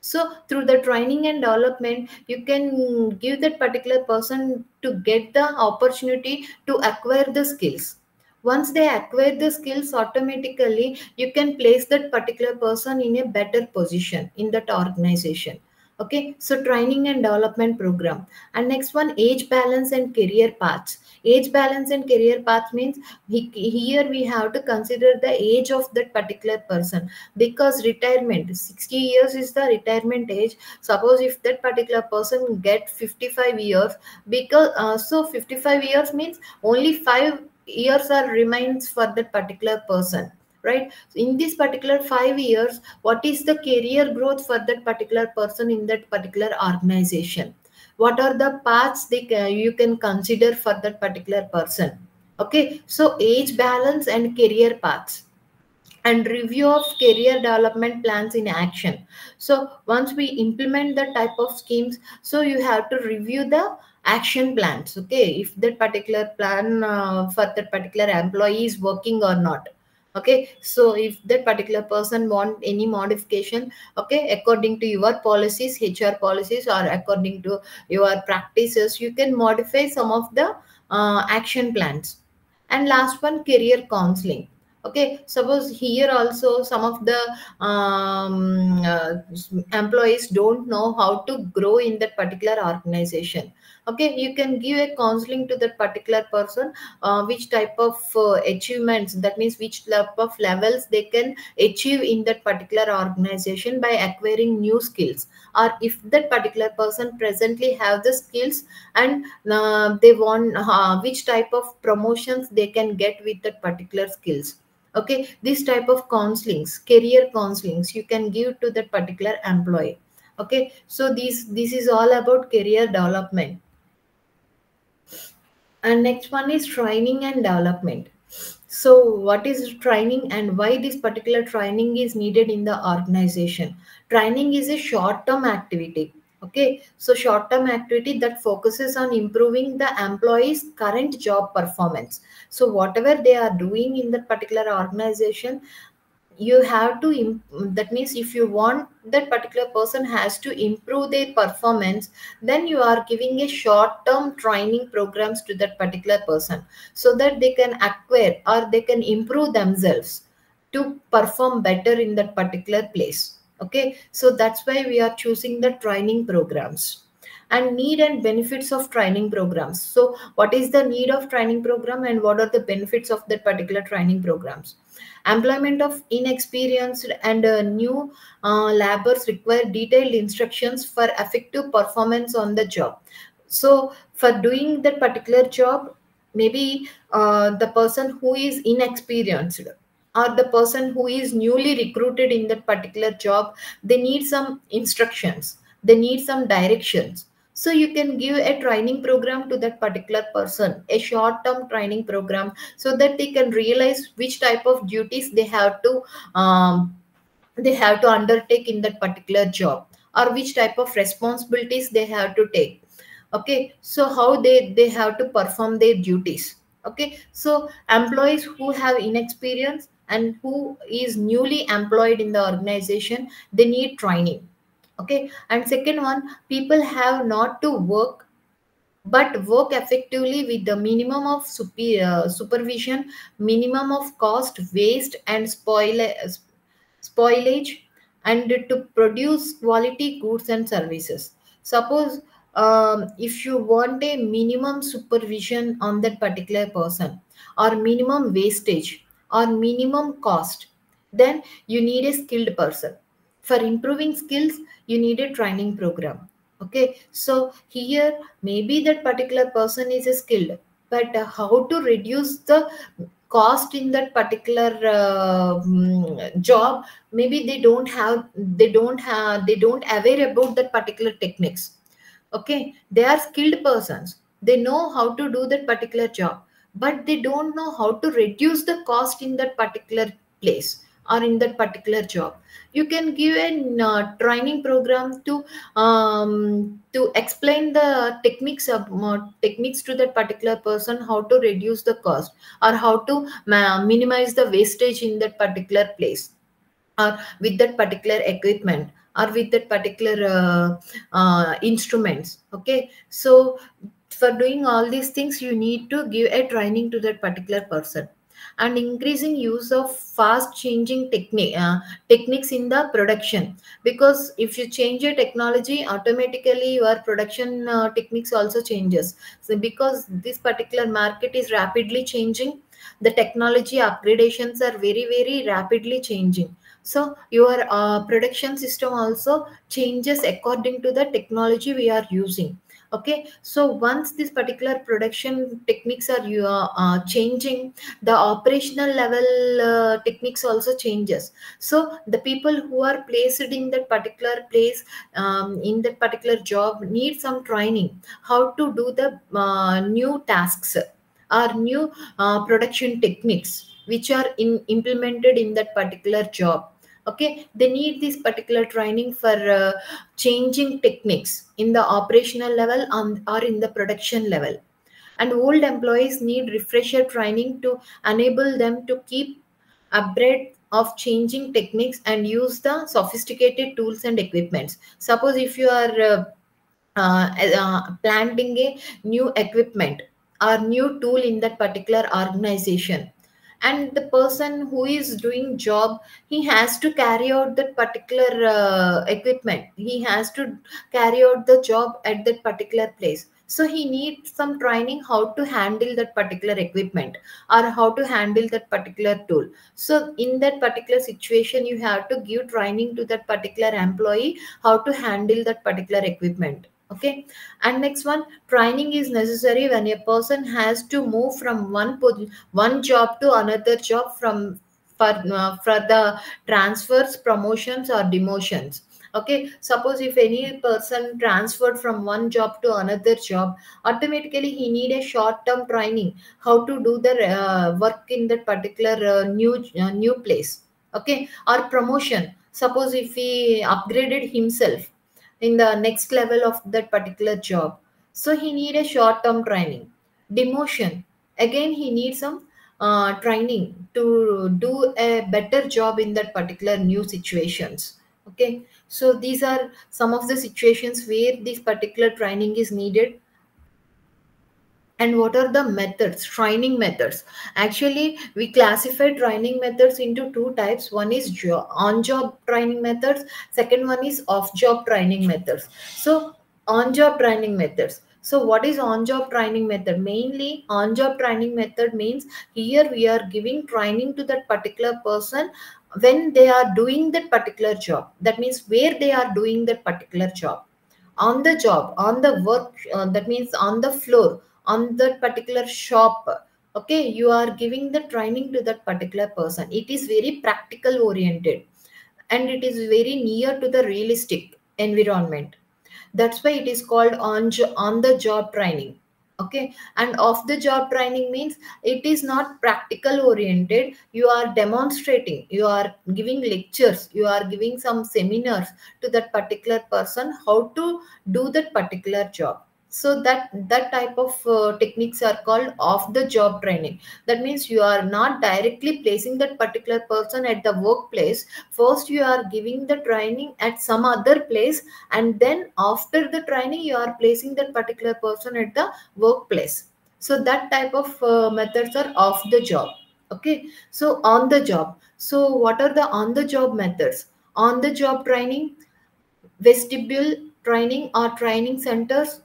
S1: So through the training and development, you can give that particular person to get the opportunity to acquire the skills. Once they acquire the skills, automatically you can place that particular person in a better position in that organization. Okay, so training and development program. And next one, age balance and career paths. Age balance and career path means here we have to consider the age of that particular person, because retirement 60 years is the retirement age. Suppose if that particular person get 55 years, because so 55 years means only 5 years are remains for that particular person, right? So in this particular 5 years, what is the career growth for that particular person in that particular organization? What are the paths you can consider for that particular person? Okay, so age balance and career paths. And review of career development plans in action. So once we implement the type of schemes, so you have to review the action plans. Okay, if that particular plan for that particular employee is working or not. Okay, so if that particular person want any modification, okay, according to your policies, HR policies, or according to your practices, you can modify some of the action plans. And last one, career counseling. Okay, suppose here also some of the employees don't know how to grow in that particular organization. Okay, you can give a counseling to that particular person, which type of achievements, that means which type of levels they can achieve in that particular organization by acquiring new skills, or if that particular person presently have the skills and they want which type of promotions they can get with that particular skills. Okay, this type of counselings, career counselings, you can give to that particular employee. Okay, so this is all about career development. And next one is training and development. So what is training and why this particular training is needed in the organization? Training is a short term activity. Okay, so short term activity that focuses on improving the employee's current job performance. So whatever they are doing in that particular organization, you have to that means if you want that particular person has to improve their performance, then you are giving a short term training programs to that particular person, so that they can acquire or they can improve themselves to perform better in that particular place. Okay, so that's why we are choosing the training programs. And need and benefits of training programs. So what is the need of training program and what are the benefits of that particular training programs? Employment of inexperienced and new laborers require detailed instructions for effective performance on the job. So for doing that particular job, maybe the person who is inexperienced or the person who is newly recruited in that particular job, they need some instructions, they need some directions. So you can give a training program to that particular person, a short term training program, so that they can realize which type of duties um, they have to undertake in that particular job, or which type of responsibilities they have to take. Okay, so how they have to perform their duties. Okay, so employees who have inexperience and who is newly employed in the organization, they need training. Okay, and second one, people have not to work but work effectively with the minimum of supervision, minimum of cost, waste, and spoilage, and to produce quality goods and services. Suppose if you want a minimum supervision on that particular person, or minimum wastage, or minimum cost, then you need a skilled person. For improving skills, you need a training program. Okay, so here maybe that particular person is a skilled, but how to reduce the cost in that particular job, maybe they don't aware about that particular techniques. Okay, they are skilled persons, they know how to do that particular job, but they don't know how to reduce the cost in that particular place or in that particular job. You can give a training program to explain the techniques to that particular person, how to reduce the cost, or how to minimize the wastage in that particular place, or with that particular equipment, or with that particular instruments. Okay, so for doing all these things, you need to give a training to that particular person. And increasing use of fast changing techniques in the production, because if you change your technology, automatically your production techniques also changes. So because this particular market is rapidly changing, the technology upgradations are very very rapidly changing. So your production system also changes according to the technology we are using. Okay, so once this particular production techniques are changing, the operational level techniques also changes. So the people who are placed in that particular place, in that particular job, need some training how to do the new tasks or new production techniques which are implemented in that particular job. Okay, they need this particular training for changing techniques in the operational level or in the production level. And old employees need refresher training to enable them to keep upgrade of changing techniques and use the sophisticated tools and equipments. Suppose if you are planting a new equipment or new tool in that particular organization, and the person who is doing job, he has to carry out that particular equipment, he has to carry out the job at that particular place, so he needs some training how to handle that particular equipment or how to handle that particular tool. So in that particular situation, you have to give training to that particular employee how to handle that particular equipment. Okay, and next one, training is necessary when a person has to move from one job to another job for the transfers, promotions, or demotions. Okay, suppose if any person transferred from one job to another job, automatically he need a short term training how to do the work in that particular new place. Okay, or promotion, suppose if he upgraded himself in the next level of that particular job, so he need a short term training. Demotion, again he needs some training to do a better job in that particular new situations. Okay, so these are some of the situations where this particular training is needed. And what are the methods, training methods? Actually, we classify training methods into two types. One is on job training methods, second one is off job training methods. So on job training methods, so what is on job training method? Mainly on job training method means here we are giving training to that particular person when they are doing that particular job, that means where they are doing that particular job, on the job, on the work, that means on the floor, on that particular shop. Okay, you are giving the training to that particular person. It is very practical oriented, and it is very near to the realistic environment. That's why it is called on the job training. Okay, and off the job training means it is not practical oriented, you are demonstrating, you are giving lectures, you are giving some seminars to that particular person how to do that particular job. So that type of techniques are called off the job training. That means you are not directly placing that particular person at the workplace. First you are giving the training at some other place, and then after the training you are placing that particular person at the workplace. So that type of methods are off the job. Okay, so on the job. So what are the on the job methods? On the job training, vestibule training or training centers,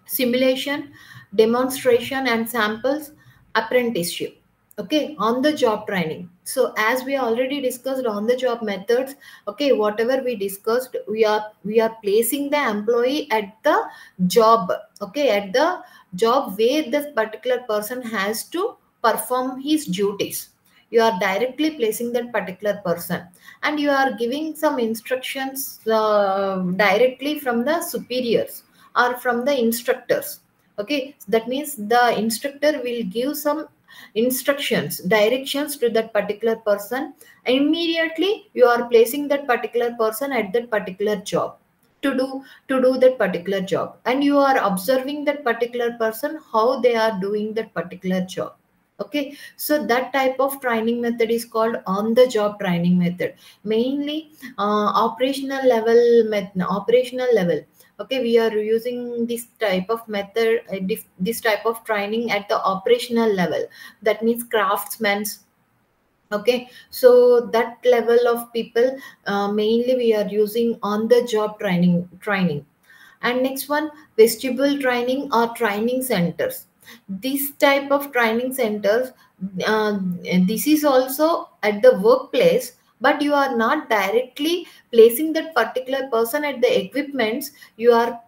S1: simulation, demonstration and samples, apprenticeship. Okay, on the job training. So as we already discussed on the job methods, okay, whatever we discussed, we are placing the employee at the job, okay, at the job where this particular person has to perform his duties. You are directly placing that particular person, and you are giving some instructions directly from the superiors or from the instructors. Okay, that means the instructor will give some instructions, directions to that particular person. Immediately you are placing that particular person at that particular job to do that particular job, and you are observing that particular person how they are doing that particular job. Okay, so that type of training method is called on the job training method. Mainly operational level operational level. Okay, we are using this type of method, this type of training at the operational level. That means craftsmen's. Okay, so that level of people, mainly we are using on the job training. And next one, vestibule training or training centers. This type of training centers, uh, this is also at the workplace, but you are not directly placing that particular person at the equipments. You are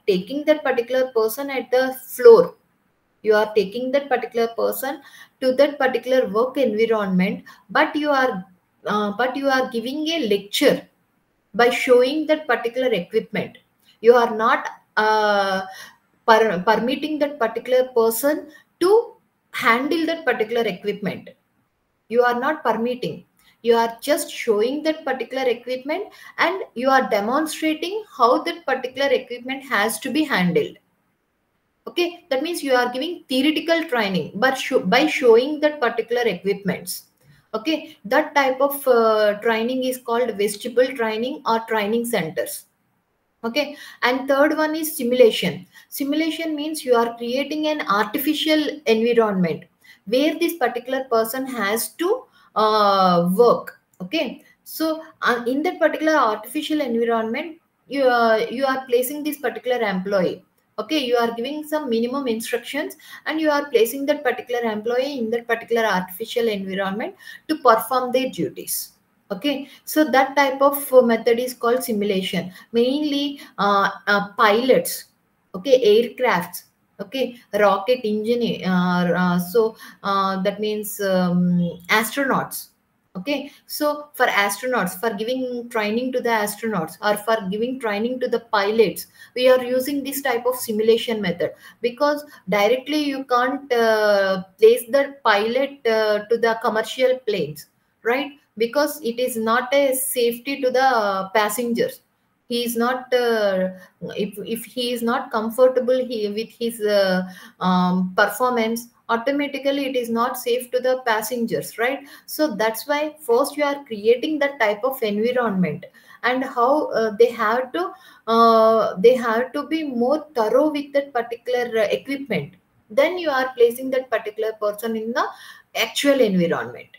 S1: taking that particular person at the floor. You are taking that particular person to that particular work environment, but you are giving a lecture by showing that particular equipment. You are not permitting that particular person to handle that particular equipment. You are not permitting. You are just showing that particular equipment, and you are demonstrating how that particular equipment has to be handled. Okay, that means you are giving theoretical training, but by showing that particular equipments. Okay, that type of training is called vestibule training or training centers. Okay, and third one is simulation. Simulation means you are creating an artificial environment where this particular person has to work. Okay, so in that particular artificial environment, you are placing this particular employee. Okay, you are giving some minimum instructions, and you are placing that particular employee in that particular artificial environment to perform their duties. Okay, so that type of method is called simulation. Mainly pilots, okay, aircrafts, okay, rocket engineer, that means astronauts. Okay, so for astronauts, for giving training to the astronauts or for giving training to the pilots, we are using this type of simulation method, because directly you can't place the pilot to the commercial planes, right? Because it is not a safety to the passengers. He is not if he is not comfortable with his performance, automatically it is not safe to the passengers, right? So that's why first you are creating that type of environment, and how they have to be more thorough with that particular equipment. Then you are placing that particular person in the actual environment.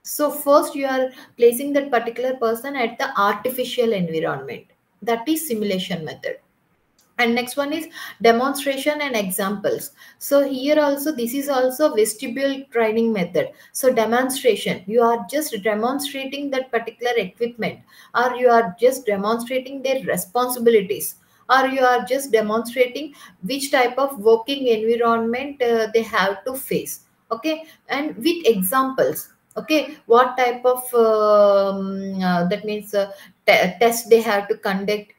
S1: So first you are placing that particular person at the artificial environment. That is simulation method. And next one is demonstration and examples. So here also, this is also vestibule training method. So demonstration, you are just demonstrating that particular equipment, or you are just demonstrating their responsibilities, or you are just demonstrating which type of working environment they have to face. Okay, and with examples. Okay, what type of that means test they have to conduct.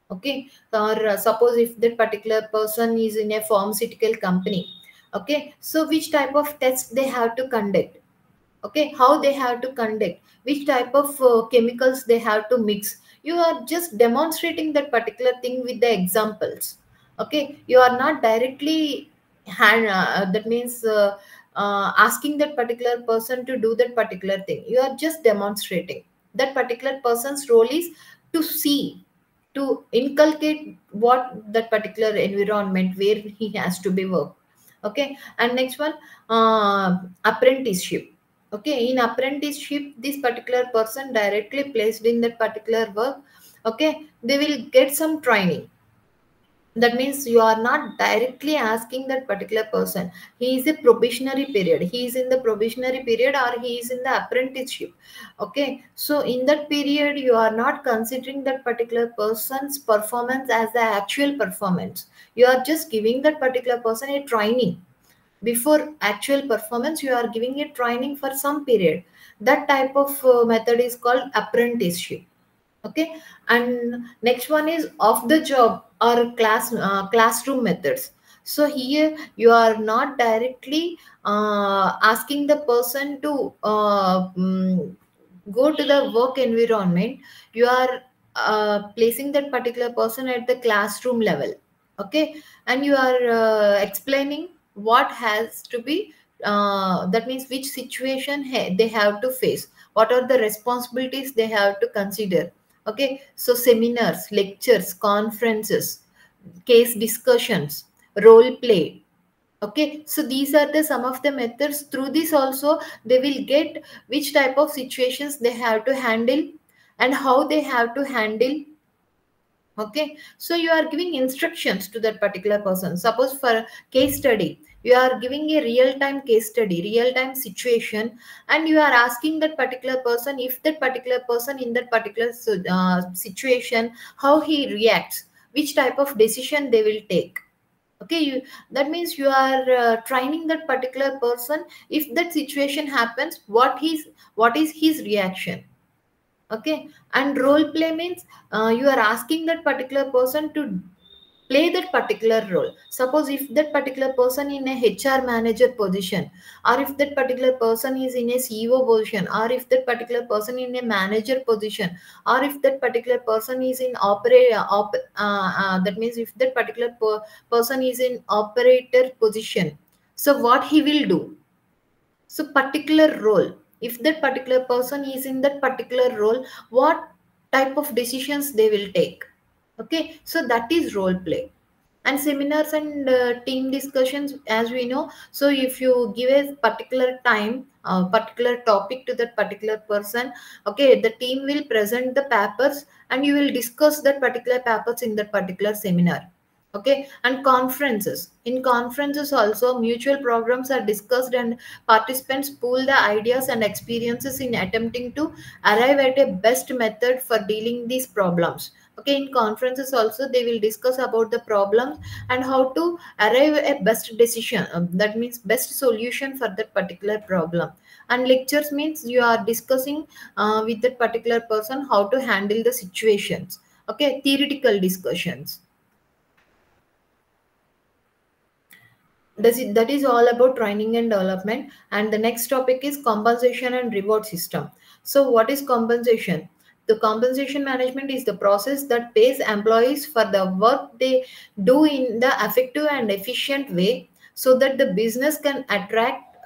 S1: Okay, or suppose if that particular person is in a pharmaceutical company. Okay, so which type of test they have to conduct. Okay, how they have to conduct, which type of chemicals they have to mix. You are just demonstrating that particular thing with the examples. Okay, you are not directly that means asking that particular person to do that particular thing. You are just demonstrating. That particular person's role is to see, to inculcate what that particular environment where he has to be worked. Okay, and next one, apprenticeship. Okay, in apprenticeship, this particular person directly placed in that particular work, okay, they will get some training. That means you are not directly asking that particular person. He is a probationary period, he is in the probationary period, or he is in the apprenticeship. Okay, so in that period you are not considering that particular person's performance as the actual performance. You are just giving that particular person a training. Before actual performance, you are giving a training for some period. That type of method is called apprenticeship. Okay, and next one is off the job or classroom methods. So here you are not directly asking the person to go to the work environment. You are placing that particular person at the classroom level. Okay, and you are explaining what has to be that means which situation they have to face, what are the responsibilities they have to consider. Okay, so seminars, lectures, conferences, case discussions, role play. Okay, so these are the some of the methods. Through this also they will get which type of situations they have to handle and how they have to handle. Okay, so you are giving instructions to that particular person. Suppose for case study, you are giving a real time case study, real time situation, and you are asking that particular person, if that particular person in that particular situation, how he reacts, which type of decision they will take. Okay, that means you are training that particular person. If that situation happens, what is his reaction. Okay, and role play means you are asking that particular person to play that particular role. Suppose if that particular person in a HR manager position, or if that particular person is in a CEO position, or if that particular person in a manager position, or if that particular person is in that means if that particular person is in operator position, so what he will do. So particular role, if that particular person is in that particular role, what type of decisions they will take. Okay, so that is role play. And seminars and team discussions, as we know, so if you give a particular time, a particular topic to that particular person, okay, the team will present the papers and you will discuss that particular papers in that particular seminar. Okay, and conferences, in conferences also mutual programs are discussed and participants pool the ideas and experiences in attempting to arrive at a best method for dealing these problems. Okay, in conferences also they will discuss about the problems and how to arrive a best decision, that means best solution for that particular problem. And lectures means you are discussing with that particular person how to handle the situations. Okay, theoretical discussions. That is all about training and development. And the next topic is compensation and reward system. So what is compensation? The compensation management is the process that pays employees for the work they do in the effective and efficient way, so that the business can attract,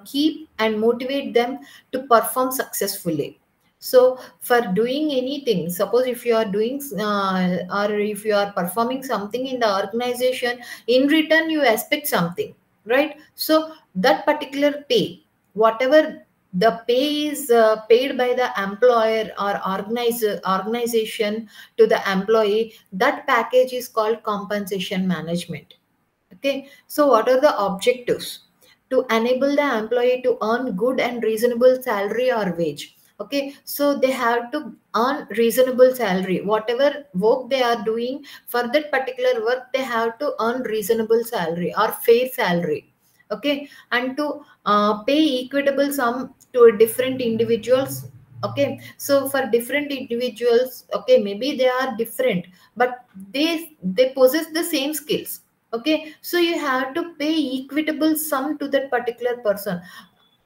S1: keep and motivate them to perform successfully. So for doing anything, suppose if you are doing or if you are performing something in the organization, in return you expect something, right? So that particular pay, whatever the pay is paid by the employer or organization to the employee, that package is called compensation management. Okay, so what are the objectives? To enable the employee to earn good and reasonable salary or wage. Okay, so they have to earn reasonable salary. Whatever work they are doing, for that particular work, they have to earn reasonable salary or fair salary. Okay, and to pay equitable sum to different individuals. Okay, so for different individuals, okay, maybe they are different, but they possess the same skills. Okay, so you have to pay equitable sum to that particular person.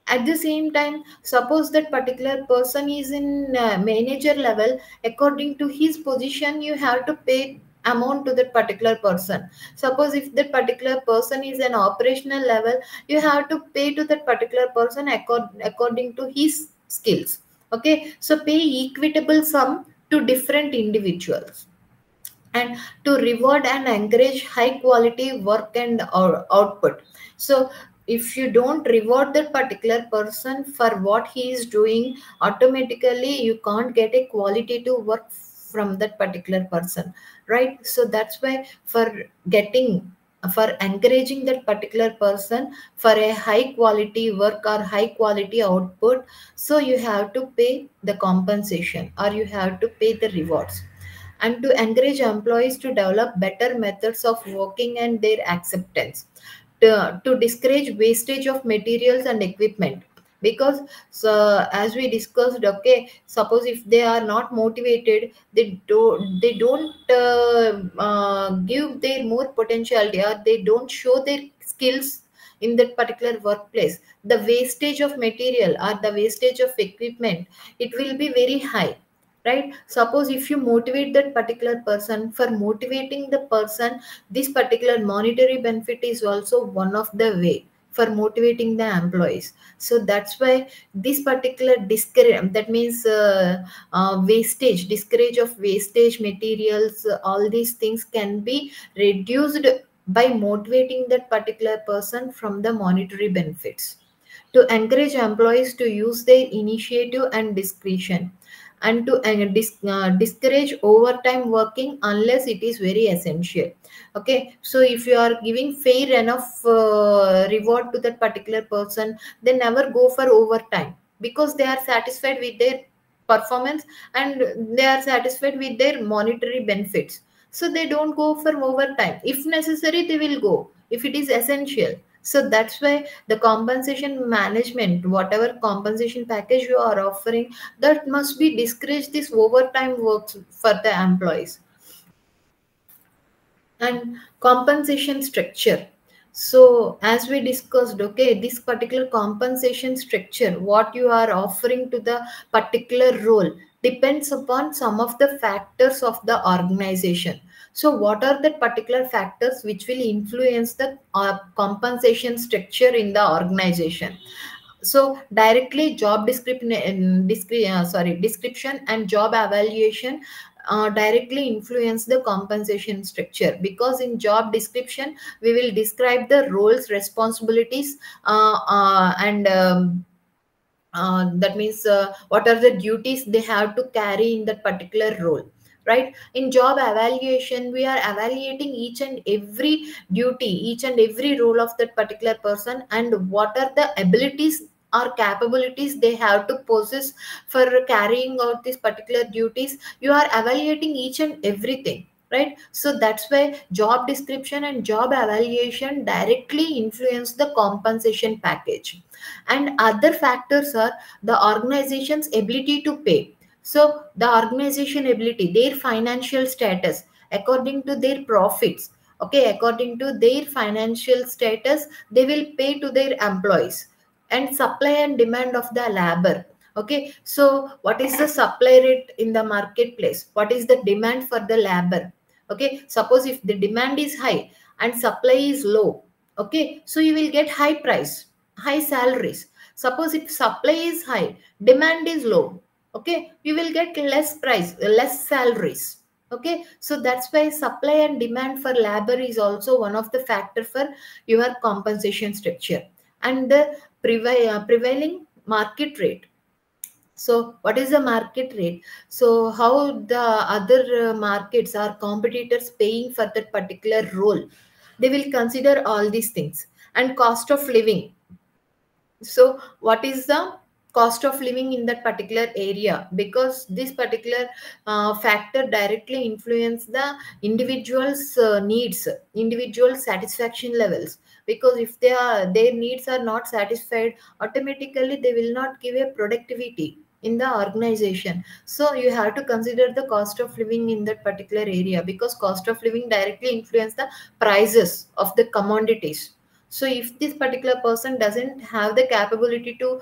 S1: At the same time, suppose that particular person is in manager level, according to his position you have to pay amount to that particular person. Suppose if that particular person is an operational level, you have to pay to that particular person according to his skills. Okay, so pay equitable sum to different individuals, and to reward and encourage high quality work and output. So if you don't reward that particular person for what he is doing, automatically you can't get a qualitative work from that particular person, right? So that's why for encouraging that particular person for a high quality work or high quality output, so you have to pay the compensation or you have to pay the rewards. And to encourage employees to develop better methods of working and their acceptance, to discourage wastage of materials and equipment. Because so as we discussed, okay, suppose if they are not motivated, they don't give their more potentiality, or they don't show their skills in that particular workplace, the wastage of material or the wastage of equipment, it will be very high, right? Suppose if you motivate that particular person, for motivating the person, this particular monetary benefit is also one of the way for motivating the employees. So that's why this particular discourage, that means wastage, discourage of wastage materials, all these things can be reduced by motivating that particular person from the monetary benefits. To encourage employees to use their initiative and discretion, and to discourage overtime working unless it is very essential. Okay, so if you are giving fair enough reward to that particular person, they never go for overtime, because they are satisfied with their performance and they are satisfied with their monetary benefits. So they don't go for overtime. If necessary, they will go if it is essential. So that's why the compensation management, whatever compensation package you are offering, that must be discourage this overtime works for the employees. And compensation structure. So as we discussed, okay, this particular compensation structure, what you are offering to the particular role, depends upon some of the factors of the organization. So what are the particular factors which will influence the compensation structure in the organization? So directly job description and job evaluation directly influence the compensation structure, because in job description we will describe the roles, responsibilities, and that means what are the duties they have to carry in that particular role, right? In job evaluation, we are evaluating each and every duty, each and every role of that particular person, and what are the abilities or capabilities they have to possess for carrying out these particular duties. You are evaluating each and everything, right? So that's why job description and job evaluation directly influence the compensation package. And other factors are the organization's ability to pay. So the organization ability, their financial status, according to their profits, okay, according to their financial status, they will pay to their employees. And supply and demand of the labor. Okay, so what is the supply rate in the marketplace? What is the demand for the labor? Okay, suppose if the demand is high and supply is low, okay, so you will get high price, high salaries. Suppose if supply is high, demand is low, okay, you will get less price, less salaries. Okay, so that's why supply and demand for labor is also one of the factor for your compensation structure. And the prevailing market rate. So what is the market rate? So how the other markets or competitors paying for that particular role? They will consider all these things. And cost of living. So what is the cost of living in that particular area? Because this particular factor directly influence the individual's needs, individual satisfaction levels. Because if their needs are not satisfied, automatically they will not give a productivity in the organization. So you have to consider the cost of living in that particular area, because cost of living directly influence the prices of the commodities. So if this particular person doesn't have the capability to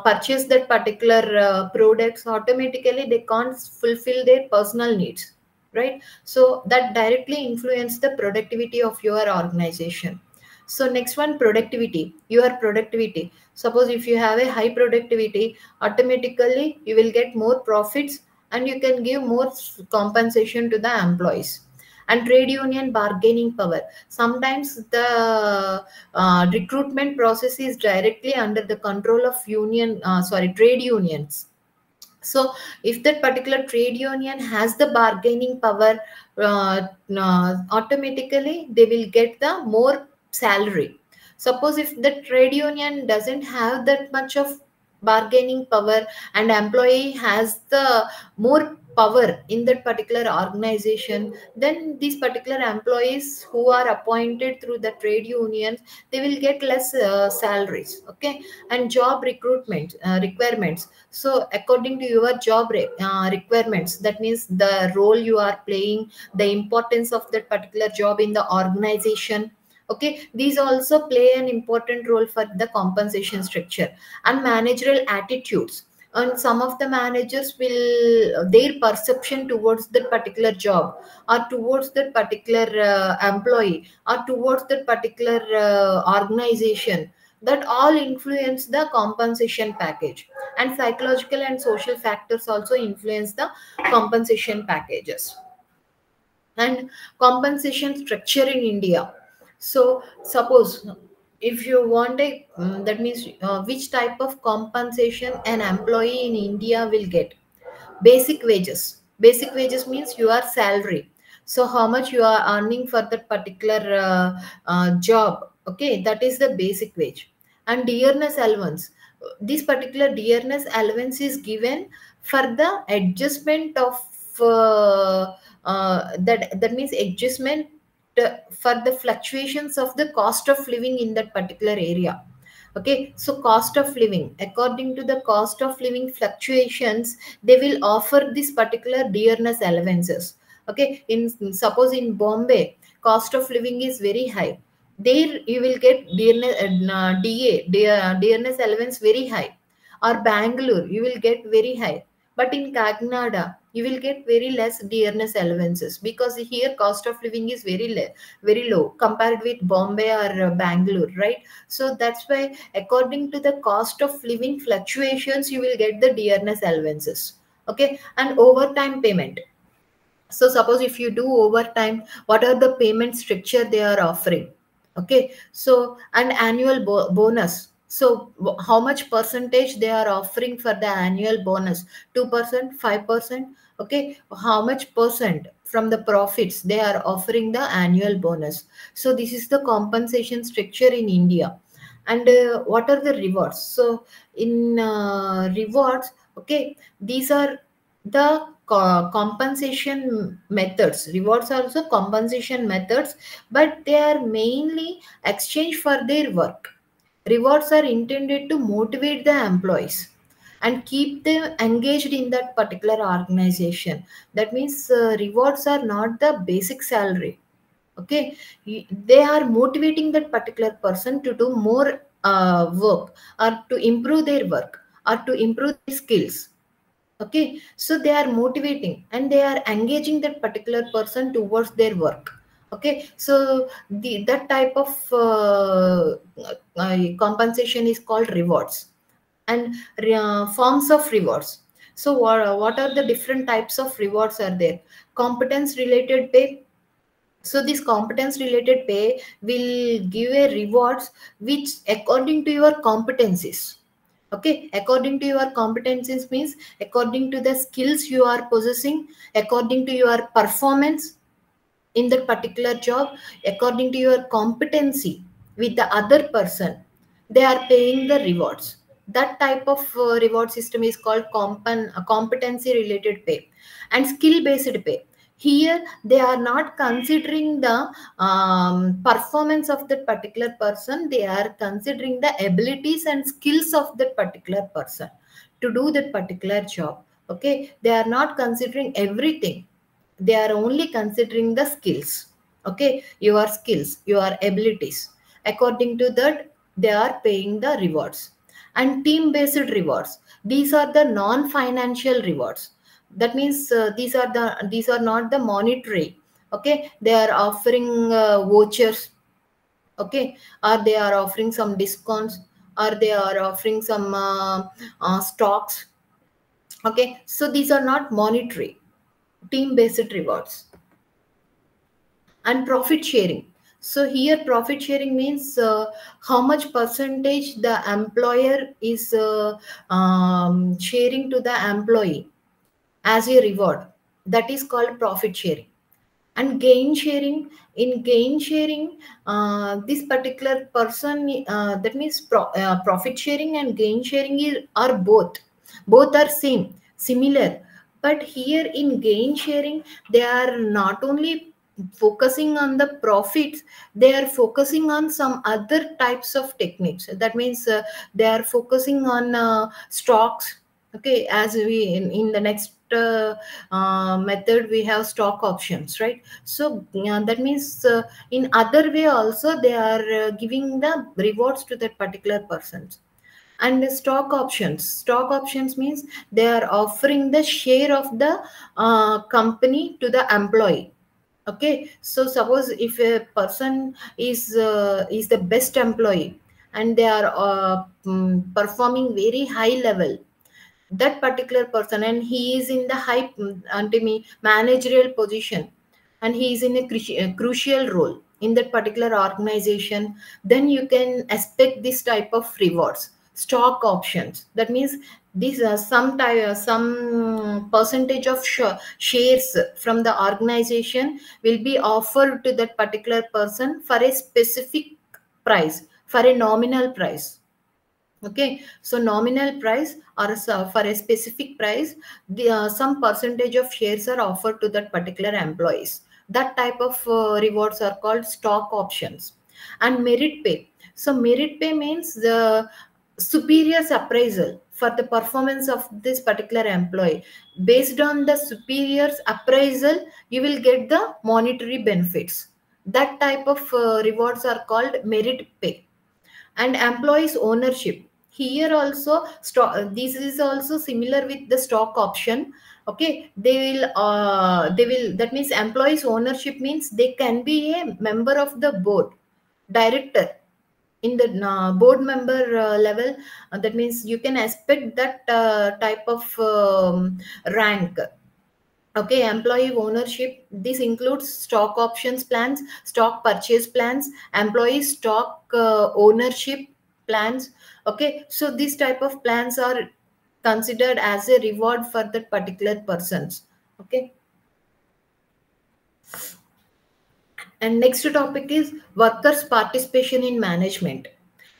S1: purchase that particular products, automatically they can't fulfill their personal needs. right? So that directly influence the productivity of your organization. So next one, productivity, your productivity. Suppose if you have a high productivity, automatically you will get more profits and you can give more compensation to the employees. And trade union bargaining power. Sometimes the recruitment process is directly under the control of trade unions. So if that particular trade union has the bargaining power, automatically they will get the more salary. Suppose if the trade union doesn't have that much of bargaining power and employee has the more power in that particular organization, then these particular employees who are appointed through the trade unions, they will get less salaries. Okay. And job recruitment requirements. So according to your job requirements, that means the role you are playing, the importance of that particular job in the organization. Okay, these also play an important role for the compensation structure. And managerial attitudes, and some of the managers will, their perception towards that particular job or towards that particular employee or towards that particular organization, that all influence the compensation package. And psychological and social factors also influence the compensation packages. And compensation structure in India. So suppose if you want a that means which type of compensation an employee in India will get. Basic wages. Basic wages means your salary. So how much you are earning for that particular job. Okay, that is the basic wage. And dearness allowance. This particular dearness allowance is given for the adjustment of that means adjustment for the fluctuations of the cost of living in that particular area. Okay, so cost of living, according to the cost of living fluctuations, they will offer this particular dearness allowances. Okay, in suppose in Bombay, cost of living is very high. There you will get dearness, dearness allowance very high. Or Bangalore, you will get very high. But in Kakinada, you will get very less dearness allowances because here cost of living is very low compared with Bombay or Bangalore, right? So that's why according to the cost of living fluctuations, you will get the dearness allowances. Okay. And overtime payment. So suppose if you do overtime, what are the payment structure they are offering? Okay. So and annual bonus. So how much percentage they are offering for the annual bonus? 2%, 5%. Okay. How much percent from the profits they are offering the annual bonus? So this is the compensation structure in India. And what are the rewards? So in rewards, okay, these are the compensation methods. Rewards are also compensation methods, but they are mainly exchange for their work. Rewards are intended to motivate the employees and keep them engaged in that particular organization. That means rewards are not the basic salary. Okay, they are motivating that particular person to do more work or to improve their work or to improve their skills. Okay, so they are motivating and they are engaging that particular person towards their work. Okay, so that type of compensation is called rewards. And forms of rewards. So what are the different types of rewards are there? Competence related pay. So this competence related pay will give a rewards which according to your competencies. Okay, according to your competencies means according to the skills you are possessing, according to your performance in that particular job, according to your competency with the other person, they are paying the rewards. That type of reward system is called competency related pay. And skill based pay. Here they are not considering the performance of that particular person, they are considering the abilities and skills of that particular person to do that particular job. Okay, they are not considering everything, they are only considering the skills. Okay, your skills, your abilities, according to that they are paying the rewards. And team based rewards, these are the non financial rewards. That means these are not the monetary. Okay, they are offering vouchers. Okay, or they are offering some discounts, or they are offering some stocks. Okay, so these are not monetary, team based rewards. And profit sharing. So here profit sharing means how much percentage the employer is sharing to the employee as a reward. That is called profit sharing. And gain sharing, in gain sharing, this particular person, that means profit sharing and gain sharing are both are similar. But here in gain sharing, they are not only focusing on the profits, they are focusing on some other types of techniques. That means they are focusing on stocks. Okay, as we in the next method we have stock options, right? So that means in other way also they are giving the rewards to that particular persons. And the stock options means they are offering the share of the company to the employee. Okay, so suppose if a person is the best employee and they are performing very high level, that particular person, and he is in the high managerial position, and he is in a crucial role in that particular organization, then you can expect this type of rewards, stock options. That means these are some percentage of shares from the organization will be offered to that particular person for a specific price, for a nominal price. Okay, so nominal price or for a specific price, some percentage of shares are offered to that particular employees. That type of rewards are called stock options. And merit pay. So merit pay means the superior appraisal for the performance of this particular employee. Based on the superior's appraisal, you will get the monetary benefits. That type of rewards are called merit pay. And employees ownership, here also this is also similar with the stock option. Okay, they will that means employees ownership means they can be a member of the board, director, in the board member level. That means you can expect that type of rank. Okay, employee ownership, this includes stock options plans, stock purchase plans, employee stock ownership plans. Okay, so these type of plans are considered as a reward for that particular persons. Okay, and next topic is workers participation in management.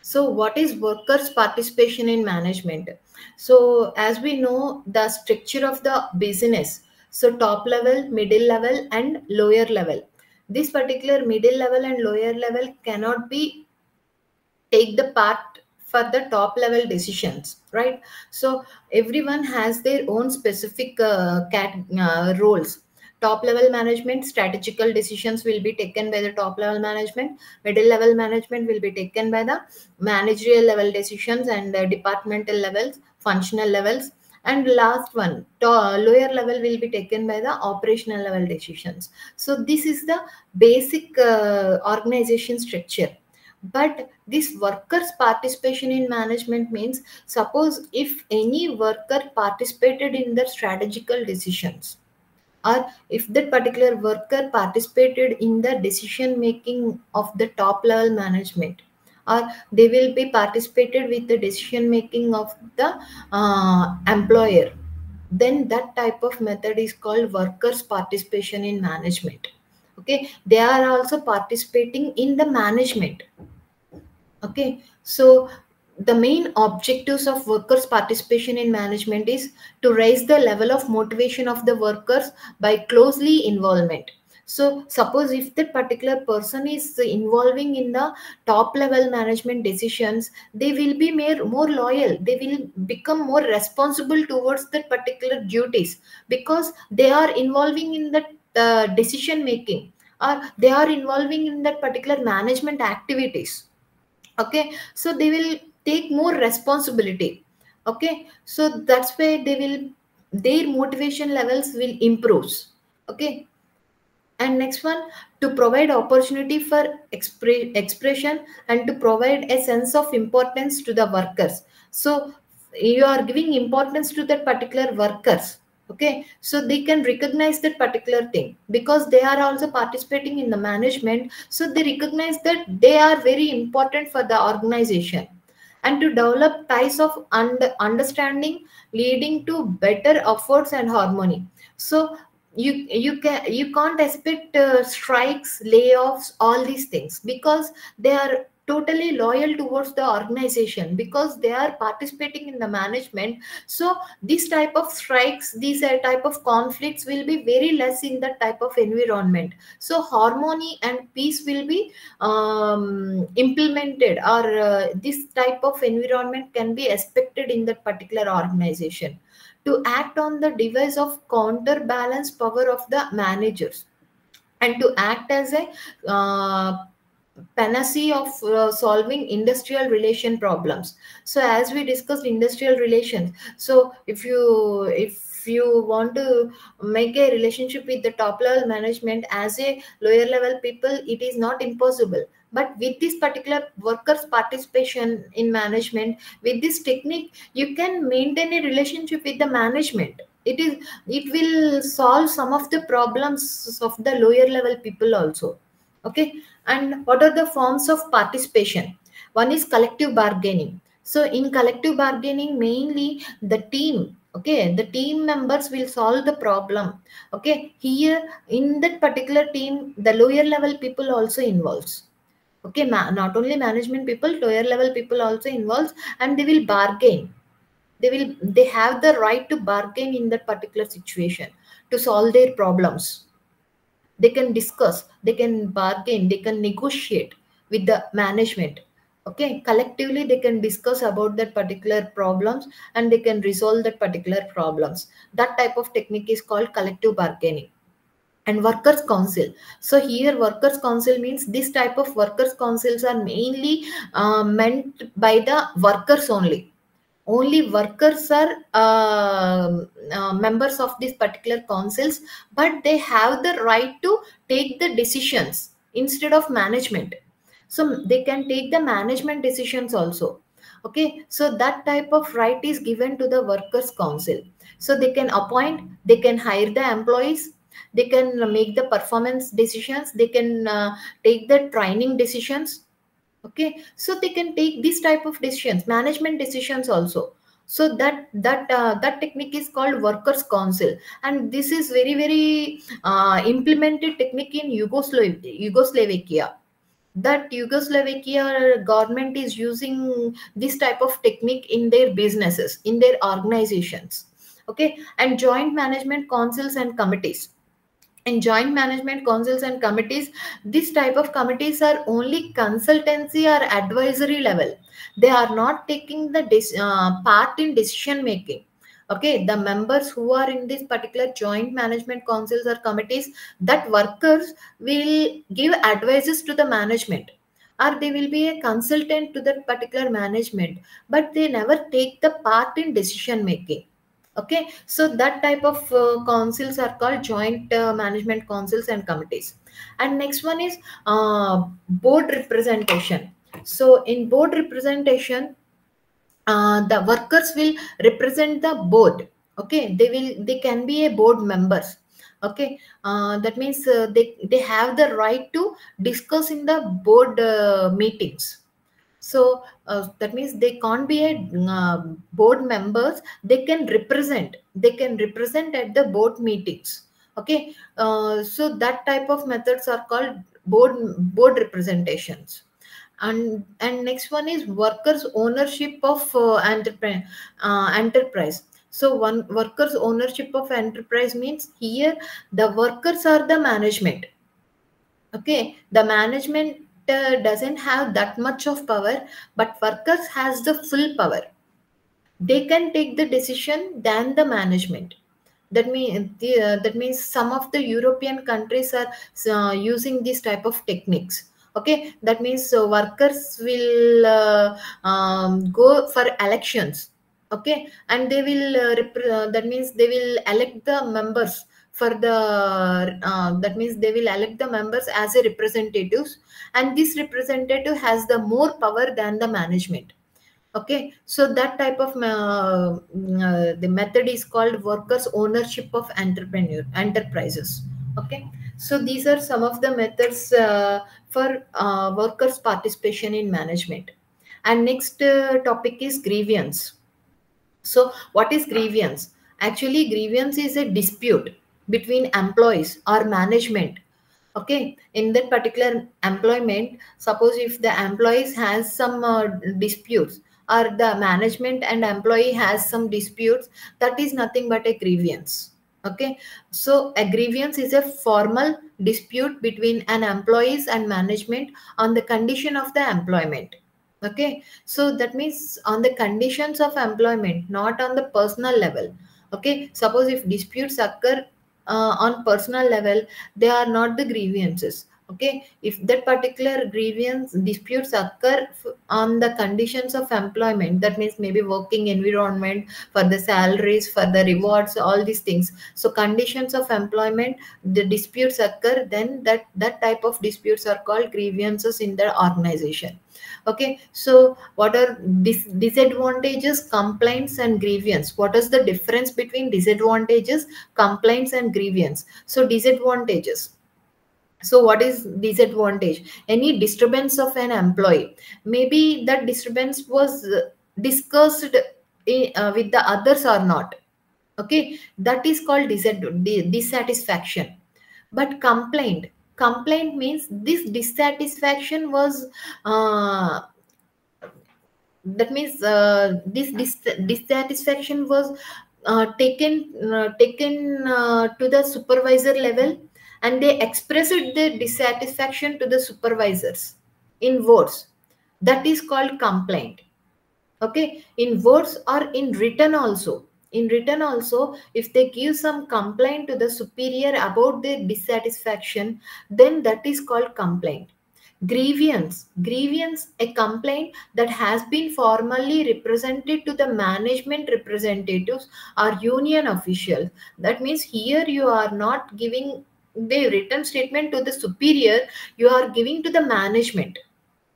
S1: So what is workers participation in management? So as we know the structure of the business, so top level, middle level and lower level. This particular middle level and lower level cannot be take the part for the top level decisions, right? So everyone has their own specific roles. Top level management strategical decisions will be taken by the top level management, middle level management will be taken by the managerial level decisions, and departmental levels, functional levels, and last one lower level will be taken by the operational level decisions. So this is the basic organization structure. But this workers participation in management means, suppose if any worker participated in the strategical decisions, or if that particular worker participated in the decision making of the top level management, or they will be participated with the decision making of the employer, then that type of method is called workers participation in management. Okay, they are also participating in the management. Okay, so the main objectives of workers' participation in management is to raise the level of motivation of the workers by closely involvement. So, suppose if that particular person is involving in the top level management decisions, they will be more loyal. They will become more responsible towards that particular duties because they are involving in that decision making, or they are involving in that particular management activities. Okay, so they will take more responsibility. Okay, so that's why they will their motivation levels will improve. Okay. And next one, to provide opportunity for expression and to provide a sense of importance to the workers. So you are giving importance to that particular workers. Okay, so they can recognize that particular thing because they are also participating in the management, so they recognize that they are very important for the organization. And to develop ties of understanding leading to better efforts and harmony. So you can't expect strikes, layoffs, all these things, because they are totally loyal towards the organization, because they are participating in the management. So this type of strikes, these type of conflicts will be very less in that type of environment. So harmony and peace will be implemented, or this type of environment can be expected in that particular organization, to act on the device of counterbalance power of the managers, and to act as a panacea of solving industrial relation problems. So as we discussed industrial relations, so if you want to make a relationship with the top level management as a lower level people, it is not impossible. But with this particular workers participation in management, with this technique, you can maintain a relationship with the management. It will solve some of the problems of the lower level people also. Okay. And what are the forms of participation? One is collective bargaining. So in collective bargaining, mainly the team, okay, the team members will solve the problem. Okay, here in that particular team, the lower level people also involves. Okay, not only management people, lower level people also involves, and they will bargain. They have the right to bargain in that particular situation to solve their problems. They can discuss, they can bargain, they can negotiate with the management. Okay, collectively they can discuss about that particular problems, and they can resolve that particular problems. That type of technique is called collective bargaining. And workers council, so here workers council means this type of workers councils are mainly meant by the workers only. Only workers are members of these particular councils, but they have the right to take the decisions instead of management. So they can take the management decisions also. Okay, so that type of right is given to the workers council. So they can appoint, they can hire the employees, they can make the performance decisions, they can take the training decisions. Okay, so they can take this type of decisions, management decisions also. So that technique is called workers council, and this is very very implemented technique in Yugoslavia. That Yugoslavia government is using this type of technique in their businesses, in their organizations. Okay, and joint management councils and committees. In joint management councils and committees, this type of committees are only consultancy or advisory level. They are not taking the part in decision making. Okay, the members who are in this particular joint management councils or committees, that workers will give advices to the management, or they will be a consultant to that particular management, but they never take the part in decision making. Okay, so that type of councils are called joint management councils and committees. And next one is board representation. So in board representation, the workers will represent the board. Okay, they can be a board members. Okay, that means they have the right to discuss in the board meetings. So that means they can't be a board members, they can represent at the board meetings. Okay, so that type of methods are called board representations. And next one is workers ownership of enterprise. So one workers ownership of enterprise means here the workers are the management. Okay, the management doesn't have that much of power, but workers has the full power. They can take the decision than the management. That means some of the European countries are using this type of techniques. Okay, that means workers will go for elections. Okay, and they will that means they will elect the members for the that means they will elect the members as a representatives, and this representative has the more power than the management. Okay, so that type of the method is called workers ownership of enterprises. Okay, so these are some of the methods for workers participation in management. And next topic is grievance. So, what is grievance? Actually, grievance is a dispute between employees or management. Okay, in that particular employment, suppose if the employees has some disputes, or the management and employee has some disputes, that is nothing but a grievance. Okay, so a grievance is a formal dispute between an employees and management on the condition of the employment. Okay, so that means on the conditions of employment, not on the personal level. Okay, suppose if disputes occur on personal level, they are not the grievances. Okay, if that particular grievance disputes occur on the conditions of employment, that means maybe working environment, for the salaries, for the rewards, all these things. So conditions of employment, the disputes occur, then that type of disputes are called grievances in the organization. Okay, so what are disadvantages, complaints, and grievance? What is the difference between disadvantages, complaints, and grievance? So disadvantages. So what is disadvantage? Any disturbance of an employee. Maybe that disturbance was discussed with the others or not. Okay, that is called dissatisfaction. But complaint means this dissatisfaction was that means this dissatisfaction was taken to the supervisor level, and they expressed their dissatisfaction to the supervisors in words. That is called complaint. Okay, in words or in written also. In written also, if they give some complaint to the superior about their dissatisfaction, then that is called complaint. Grievance, a complaint that has been formally represented to the management representatives or union officials. That means here you are not giving the written statement to the superior, you are giving to the management.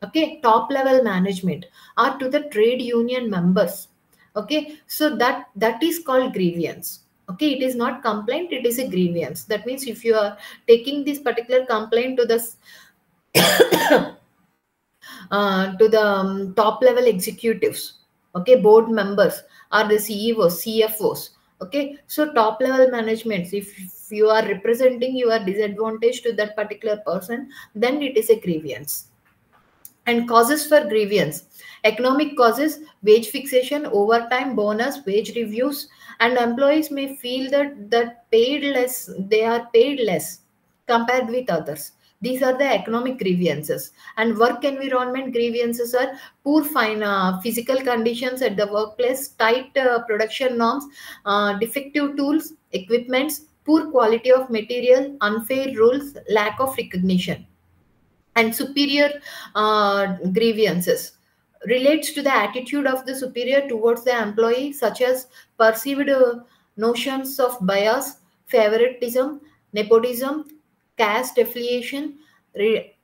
S1: Okay, top level management, or to the trade union members. Okay, so that is called grievance. Okay, it is not complaint, it is a grievance. That means if you are taking this particular complaint to the top level executives, okay, board members, or the CEOs, CFOs. Okay, so top level management, if you are representing your disadvantage to that particular person, then it is a grievance. And causes for grievance: economic causes, wage fixation, overtime, bonus, wage reviews, and employees may feel that paid less, they are paid less compared with others. These are the economic grievances. And work environment grievances are poor physical conditions at the workplace, tight production norms, defective tools, equipments, poor quality of material, unfair rules, lack of recognition. And superior grievances relates to the attitude of the superior towards the employee, such as perceived notions of bias, favoritism, nepotism, caste affiliation,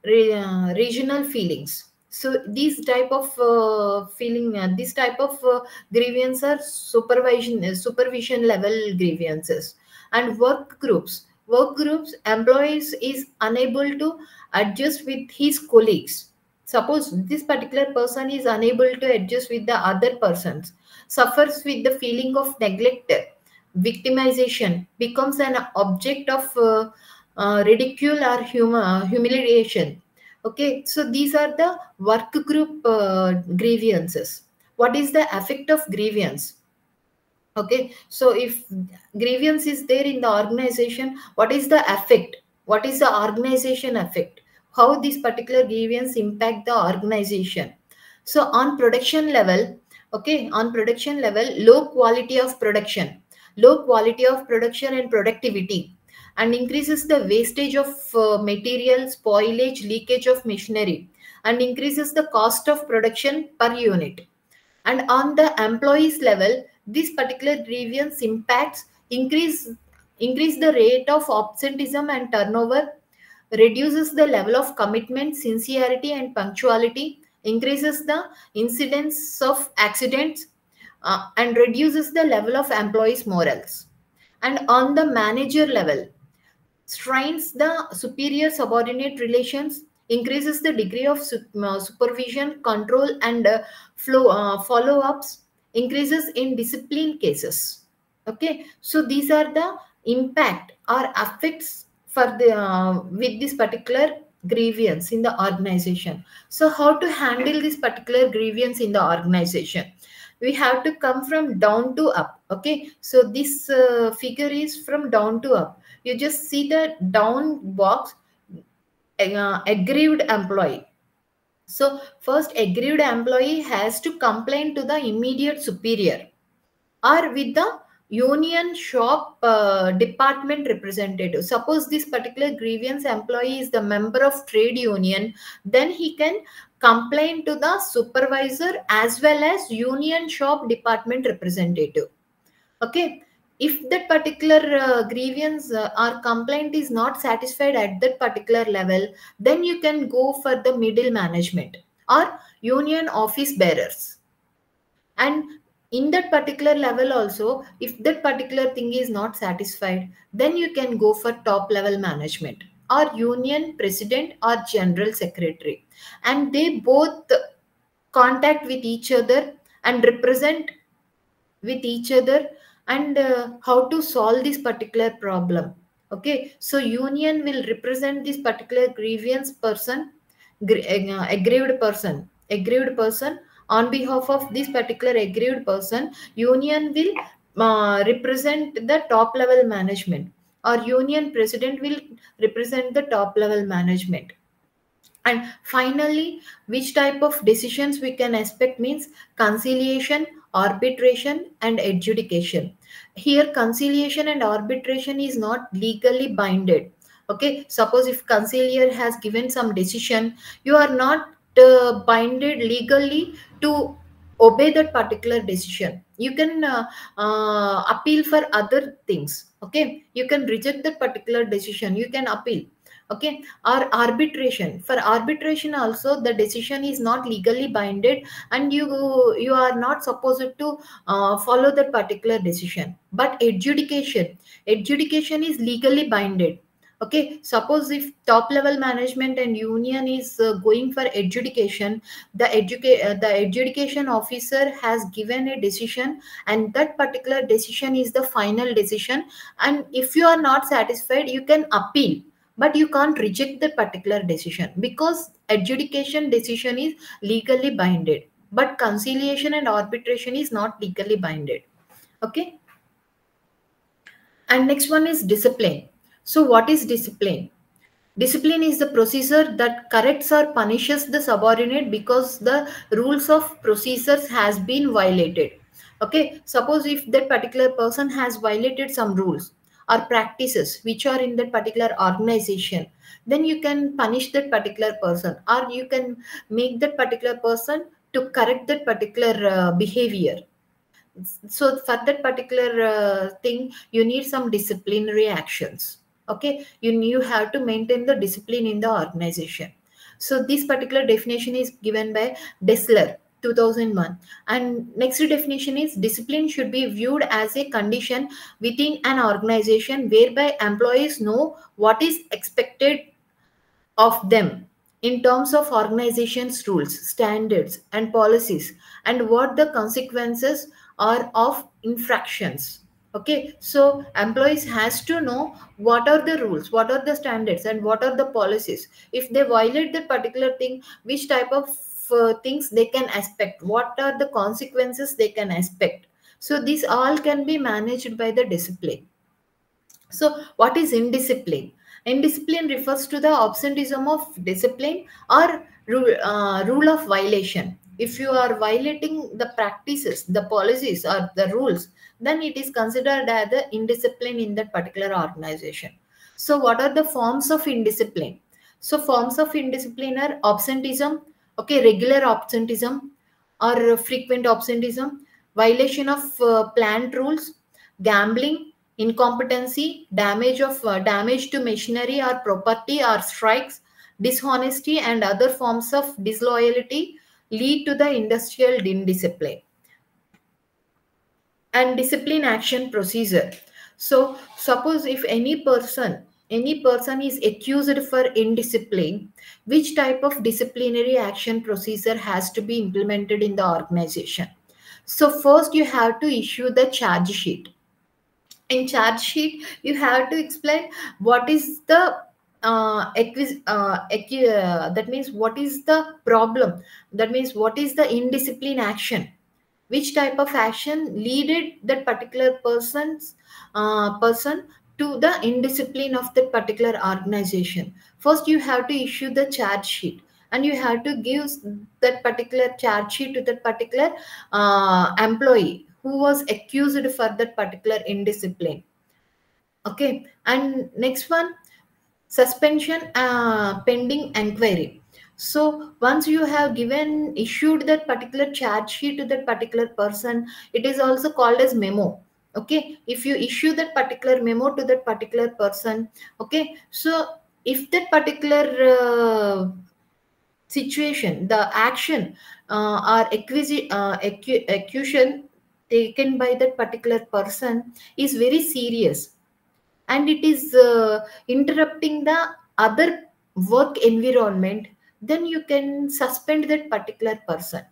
S1: regional feelings. So these type of this type of grievance are supervision level grievances. And work groups, employees is unable to adjust with his colleagues. Suppose this particular person is unable to adjust with the other persons, suffers with the feeling of neglect, victimization, becomes an object of ridicule or humiliation. Okay, so these are the work group grievances. What is the effect of grievance? Okay, so if grievance is there in the organization, what is the effect? What is the organization effect? How this particular grievance impact the organization? So on production level, okay, on production level, low quality of production and productivity, and increases the wastage of material, spoilage, leakage of machinery, and increases the cost of production per unit. And on the employees level, this particular grievance impacts increase the rate of absenteeism and turnover, reduces the level of commitment, sincerity, and punctuality, increases the incidence of accidents, and reduces the level of employees' morals. And on the manager level, strains the superior subordinate relations, increases the degree of supervision, control, and follow ups, increases in discipline cases. Okay, so these are the impact or effects for the with this particular grievance in the organization. So how to handle this particular grievance in the organization? We have to come from down to up. Okay, so this figure is from down to up. You just see the down box, aggrieved employee. So first, aggrieved employee has to complain to the immediate superior or with the union shop department representative. Suppose this particular grievance employee is the member of trade union, then he can complain to the supervisor as well as union shop department representative. Okay, if that particular grievance or complaint is not satisfied at that particular level, then you can go for the middle management or union office bearers. And in that particular level also, if that particular thing is not satisfied, then you can go for top level management or union president or general secretary, and they both contact with each other and represent with each other, and how to solve this particular problem. Okay, so union will represent this particular grievance person, aggrieved person. On behalf of this particular aggrieved person, union will represent the top level management, or union president will represent the top level management. And finally, which type of decisions we can expect means conciliation, arbitration, and adjudication. Here, conciliation and arbitration is not legally binded. Okay, suppose if conciliar has given some decision, you are not binded legally to obey that particular decision. You can appeal for other things. Okay, you can reject that particular decision, you can appeal. Okay, or arbitration. For arbitration also, the decision is not legally binded, and you are not supposed to follow that particular decision. But adjudication is legally binded. Okay, suppose if top level management and union is going for adjudication, the adjudication officer has given a decision, and that particular decision is the final decision. And if you are not satisfied, you can appeal, but you can't reject that particular decision, because adjudication decision is legally binded, but conciliation and arbitration is not legally binded. Okay, and next one is discipline. So what is discipline? Discipline is the procedure that corrects or punishes the subordinate because the rules of procedures has been violated. Okay, suppose if that particular person has violated some rules or practices which are in that particular organization, then you can punish that particular person, or you can make that particular person to correct that particular behavior. So for that particular thing, you need some disciplinary actions. Okay, you have to maintain the discipline in the organization. So this particular definition is given by Dessler 2001. And next definition is discipline should be viewed as a condition within an organization whereby employees know what is expected of them in terms of organization's rules, standards, and policies, and what the consequences are of infractions. Okay, so employees has to know what are the rules, what are the standards, and what are the policies. If they violate that particular thing, which type of things they can expect, what are the consequences they can expect. So these all can be managed by the discipline. So, what is indiscipline? Indiscipline refers to the absenteeism of discipline or rule of violation. If you are violating the practices, the policies, or the rules, then it is considered as the indiscipline in that particular organization. So, what are the forms of indiscipline? So, forms of indiscipline are absenteeism, okay, regular absenteeism, or frequent absenteeism, violation of planned rules, gambling, incompetency, damage to machinery or property or strikes, dishonesty and other forms of disloyalty lead to the industrial indiscipline. And discipline action procedure. So suppose if any person is accused for indiscipline, which type of disciplinary action procedure has to be implemented in the organization? So first you have to issue the charge sheet. In charge sheet you have to explain what is the that means what is the problem, that means what is the indiscipline action, which type of action leaded that particular person to the indiscipline of that particular organization. First you have to issue the charge sheet, and you have to give that particular charge sheet to that particular employee who was accused for that particular indiscipline. Okay, and next one, suspension pending inquiry. So once you have issued that particular charge sheet to that particular person, it is also called as memo. Okay, if you issue that particular memo to that particular person, okay, so if that particular situation, the action or accusation taken by that particular person is very serious, and it is interrupting the other work environment, then you can suspend that particular person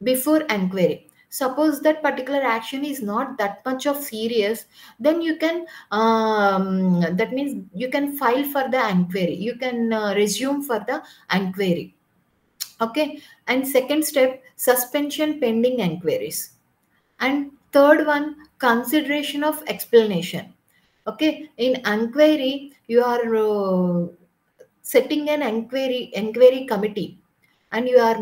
S1: before inquiry. Suppose that particular action is not that much of serious, then you can that means you can file for the inquiry, you can resume for the inquiry. Okay, and second step, suspension pending inquiries. And third one, consideration of explanation. Okay, in inquiry you are setting an inquiry committee, and you are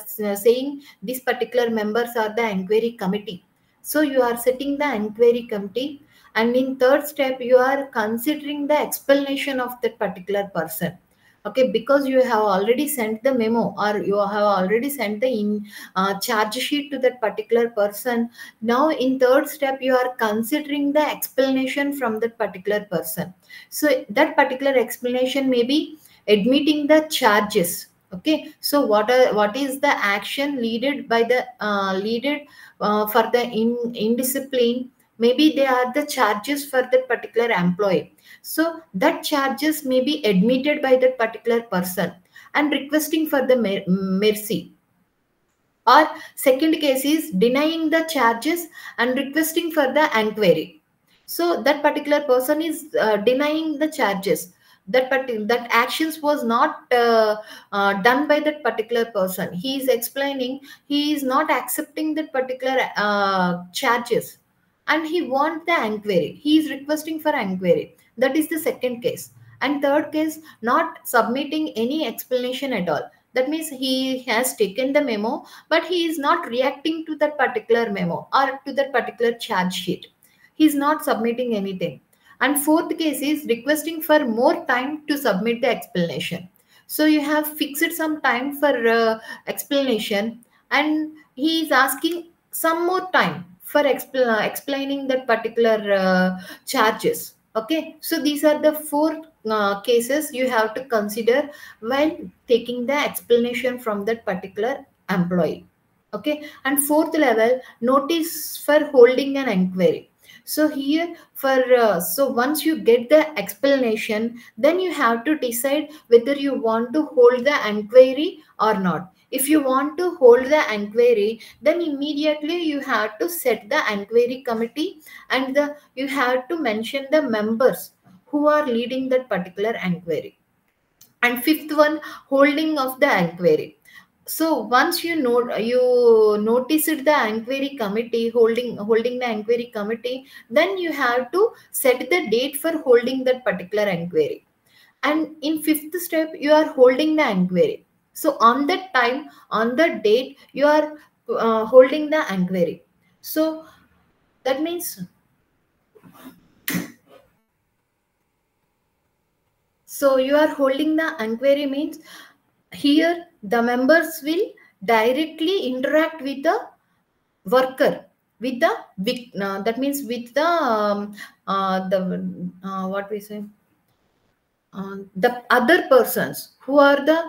S1: saying these particular members are the inquiry committee. So you are setting the inquiry committee, and in third step you are considering the explanation of that particular person. Okay, because you have already sent the memo, or you have already sent the charge sheet to that particular person. Now in third step you are considering the explanation from that particular person. So that particular explanation may be admitting the charges. Okay, so what is the action leaded by the leaded for the indiscipline? Maybe they are the charges for that particular employee, so that charges may be admitted by that particular person and requesting for the mercy. Or second case is denying the charges and requesting for the inquiry. So that particular person is denying the charges, that actions was not done by that particular person. He is explaining, he is not accepting that particular charges, and he wants the inquiry, he is requesting for inquiry. That is the second case. And third case, not submitting any explanation at all. That means he has taken the memo, but he is not reacting to that particular memo or to that particular charge sheet. He is not submitting anything. And fourth case is requesting for more time to submit the explanation. So you have fixed some time for explanation, and he is asking some more time for explaining that particular charges. Okay, so these are the four cases you have to consider while taking the explanation from that particular employee. Okay, and fourth level, notice for holding an inquiry. So here for so once you get the explanation, then you have to decide whether you want to hold the inquiry or not. If you want to hold the inquiry, then immediately you have to set the inquiry committee, and you have to mention the members who are leading that particular inquiry. And fifth one, holding of the inquiry. So once you noticed the inquiry committee, holding the inquiry committee, then you have to set the date for holding that particular inquiry. And in fifth step you are holding the inquiry. So on that time, on the date, you are holding the inquiry. So that means, so you are holding the inquiry means here the members will directly interact with the worker, with the that means with the what we say, the other persons who are the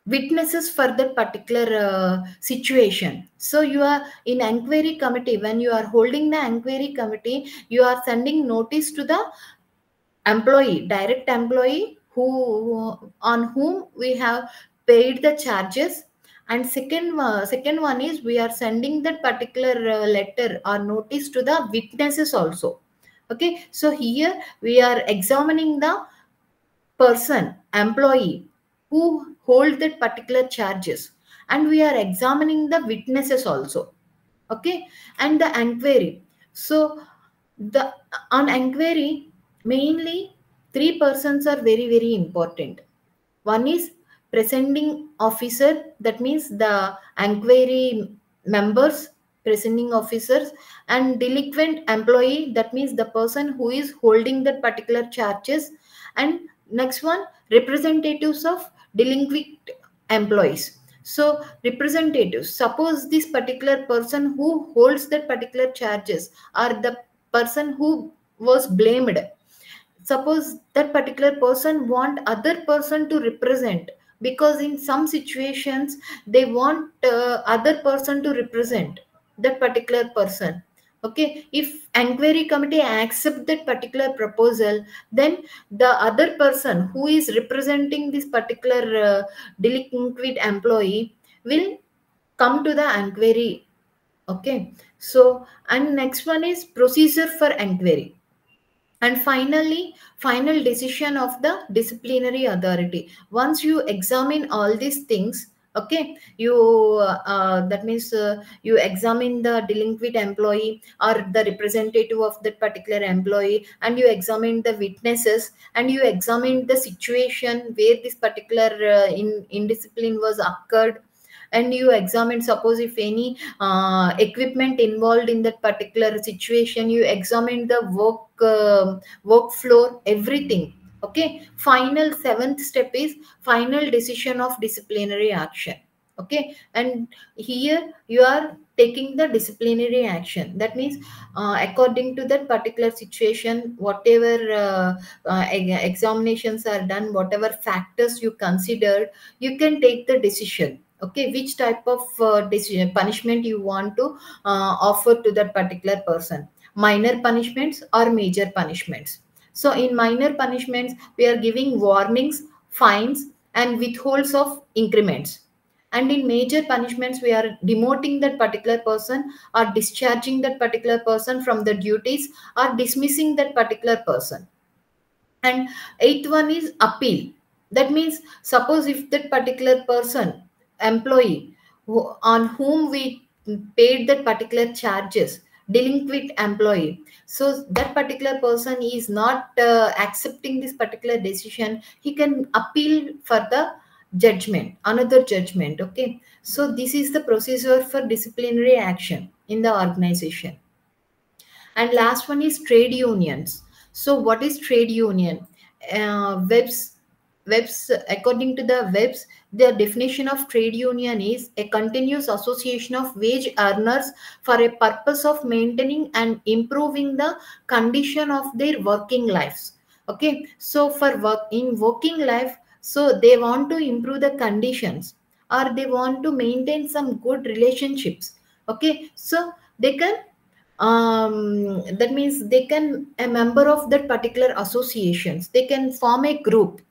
S1: witnesses for that particular situation. So you are in inquiry committee, when you are holding the inquiry committee, you are sending notice to the employee, direct employee, who on whom we have paid the charges. And second one is we are sending that particular letter or notice to the witnesses also. Okay, so here we are examining the person, employee, who hold that particular charges, and we are examining the witnesses also. Okay, and the inquiry. So the on inquiry, mainly three persons are very very important. One is presenting officer, that means the inquiry members, presenting officers, and delinquent employee, that means the person who is holding that particular charges. And next one, representatives of delinquent employees. So representatives, suppose this particular person who holds that particular charges are the person who was blamed, suppose that particular person want other person to represent, because in some situations they want other person to represent that particular person. Okay, if inquiry committee accept that particular proposal, then the other person who is representing this particular delinquent employee will come to the inquiry. Okay, so and next one is procedure for inquiry. And finally, final decision of the disciplinary authority. Once you examine all these things, okay, you that means you examine the delinquent employee or the representative of that particular employee, and you examine the witnesses, and you examine the situation where this particular indiscipline was occurred, and you examine, suppose if any equipment involved in that particular situation, you examine the work floor, everything. Okay, final seventh step is final decision of disciplinary action. Okay, and here you are taking the disciplinary action, that means according to that particular situation, whatever examinations are done, whatever factors you considered, you can take the decision. Okay, which type of decision punishment you want to offer to that particular person, minor punishments or major punishments. So in minor punishments, we are giving warnings, fines, and withholds of increments. And in major punishments, we are demoting that particular person or discharging that particular person from the duties or dismissing that particular person. And eighth one is appeal. That means, suppose if that particular person, employee, on whom we paid that particular charges, delinquent employee, so that particular person is not accepting this particular decision, he can appeal for the judgment, another judgment. Okay, so this is the procedure for disciplinary action in the organization. And last one is trade unions. So what is trade union? Webs, according to the webs, the definition of trade union is a continuous association of wage earners for a purpose of maintaining and improving the condition of their working lives. Okay, so for work in working life, so they want to improve the conditions, or they want to maintain some good relationships. Okay, so they can that means they can, a member of that particular associations, they can form a group.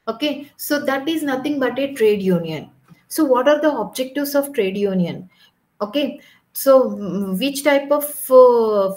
S1: Okay, so that is nothing but a trade union. So what are the objectives of trade union? Okay, so which type of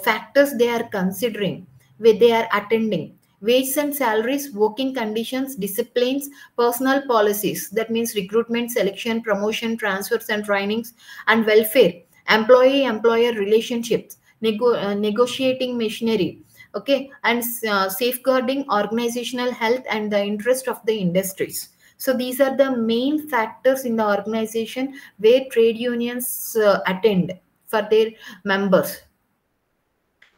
S1: factors they are considering, where they are attending: wages and salaries, working conditions, disciplines, personal policies, that means recruitment, selection, promotion, transfers and trainings, and welfare, employee employer relationships, negotiating machinery. Okay, and safeguarding organizational health and the interest of the industries. So these are the main factors in the organization where trade unions attend for their members.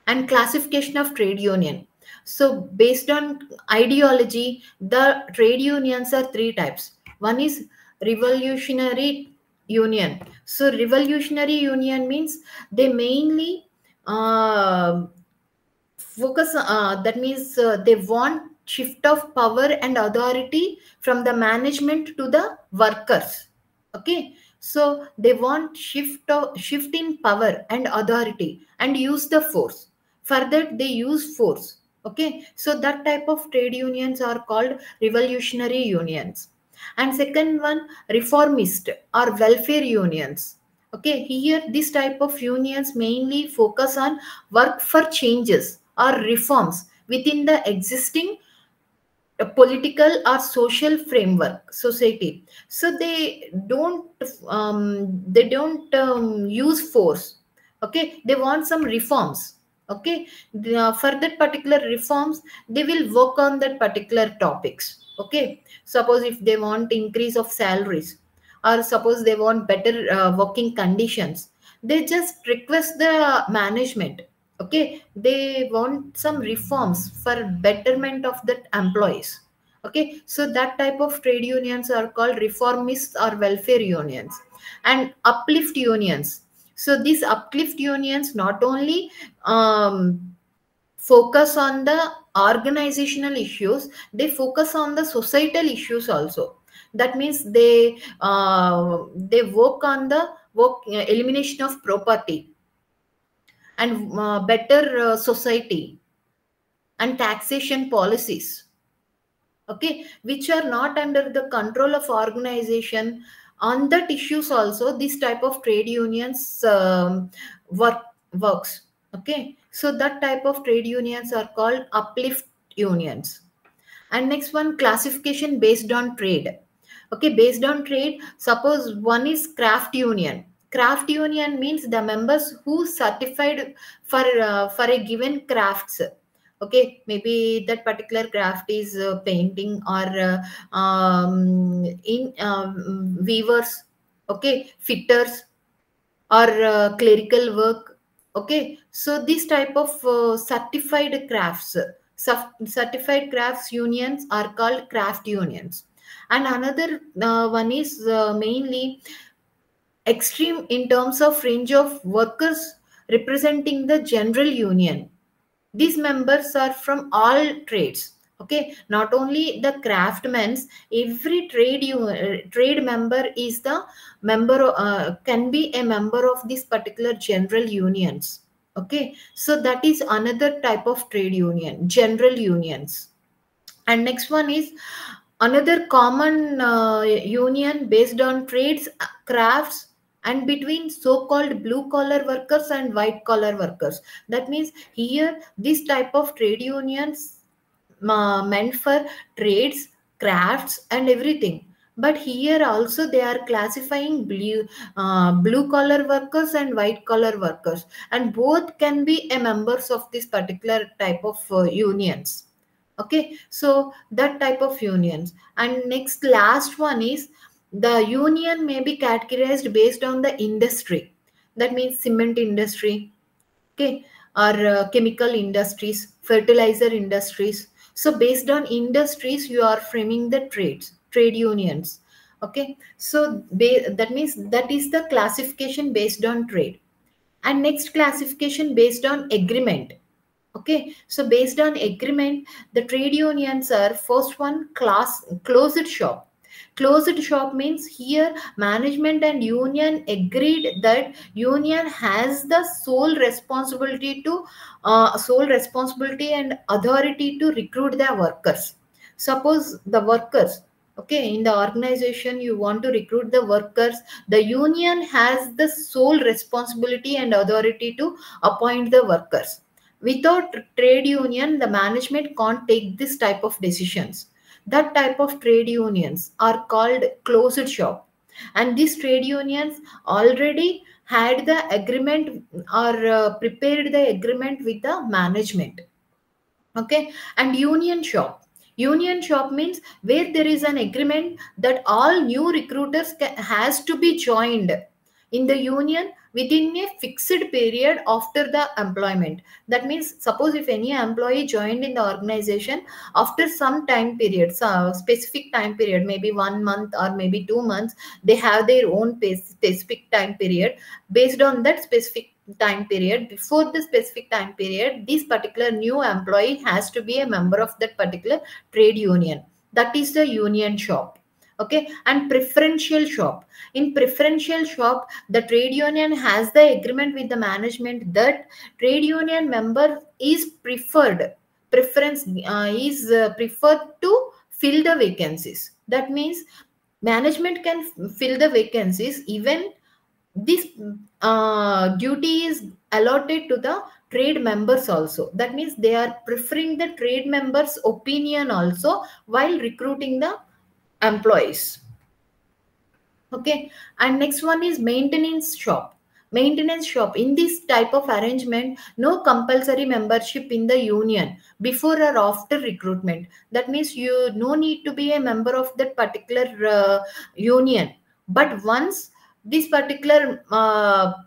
S1: And classification of trade union. So based on ideology, the trade unions are three types. One is revolutionary union. So revolutionary union means they mainly uh, focus, that means they want shift of power and authority from the management to the workers. Okay, so they want shift in power and authority and use the force. For that they use force. Okay, so that type of trade unions are called revolutionary unions. And second one, reformist or welfare unions. Okay, here this type of unions mainly focus on work for changes or reforms within the existing political or social framework society. So they don't use force. Okay, they want some reforms. Okay, for that particular reforms they will work on that particular topics. Okay, suppose if they want increase of salaries, or suppose they want better working conditions, they just request the management. Okay, they want some reforms for betterment of the employees. Okay, so that type of trade unions are called reformist or welfare unions. And uplift unions, so these uplift unions not only focus on the organizational issues, they focus on the societal issues also. That means they work on the elimination of property and better society and taxation policies. Okay, which are not under the control of organization. On that issues also this type of trade unions works. Okay, so that type of trade unions are called uplift unions. And next one, classification based on trade. Okay, based on trade, suppose one is craft union. Craft union means the members who certified for a given crafts. Okay, maybe that particular craft is painting or in weavers. Okay, fitters or clerical work. Okay, so this type of certified crafts unions are called craft unions. And another one is mainly extreme in terms of range of workers representing the general union. These members are from all trades. Okay, not only the craftsmen's, every trade member is the member, can be a member of this particular general unions. Okay, so that is another type of trade union, general unions. And next one is another common union based on trades, crafts, and between so-called blue collar workers and white collar workers. That means here this type of trade unions meant for trades, crafts, and everything. But here also they are classifying blue collar workers and white collar workers, and both can be a members of this particular type of unions. Okay, so that type of unions. And next last one is the union may be categorized based on the industry. That means cement industry. Okay, or chemical industries, fertilizer industries. So based on industries you are framing the trade unions. Okay, so that means that is the classification based on trade. And next, classification based on agreement. Okay, so based on agreement, the trade unions are first one, class closed shop. Closed shop means here management and union agreed that union has the sole responsibility and authority to recruit the workers. Suppose the workers, okay, in the organization you want to recruit the workers, the union has the sole responsibility and authority to appoint the workers. Without trade union, the management can't take this type of decisions. That type of trade unions are called closed shop. And these trade unions already had the agreement or prepared the agreement with the management. Okay, and union shop means where there is an agreement that all new recruiters has to be joined in the union within a fixed period after the employment. That means, suppose if any employee joined in the organization after some time period, so specific time period, maybe 1 month or maybe 2 months, they have their own specific time period. Based on that specific time period, before the specific time period, this particular new employee has to be a member of that particular trade union. That is the union shop. Okay. And preferential shop, in preferential shop, the trade union has the agreement with the management that trade union member is preference is preferred to fill the vacancies. That means management can fill the vacancies, even this duty is allotted to the trade members also. That means they are preferring the trade members opinion also while recruiting the employees. Okay. And next one is maintenance shop. Maintenance shop, in this type of arrangement, no compulsory membership in the union before or after recruitment. That means you no need to be a member of that particular union, but once this particular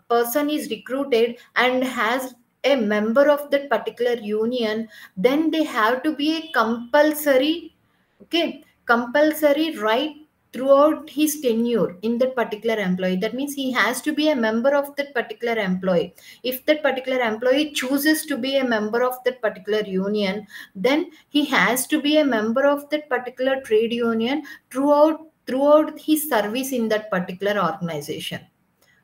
S1: person is recruited and has a member of that particular union, then they have to be a compulsory, okay, compulsory right throughout his tenure in that particular employee. That means he has to be a member of that particular employee. If that particular employee chooses to be a member of that particular union, then he has to be a member of that particular trade union throughout his service in that particular organization.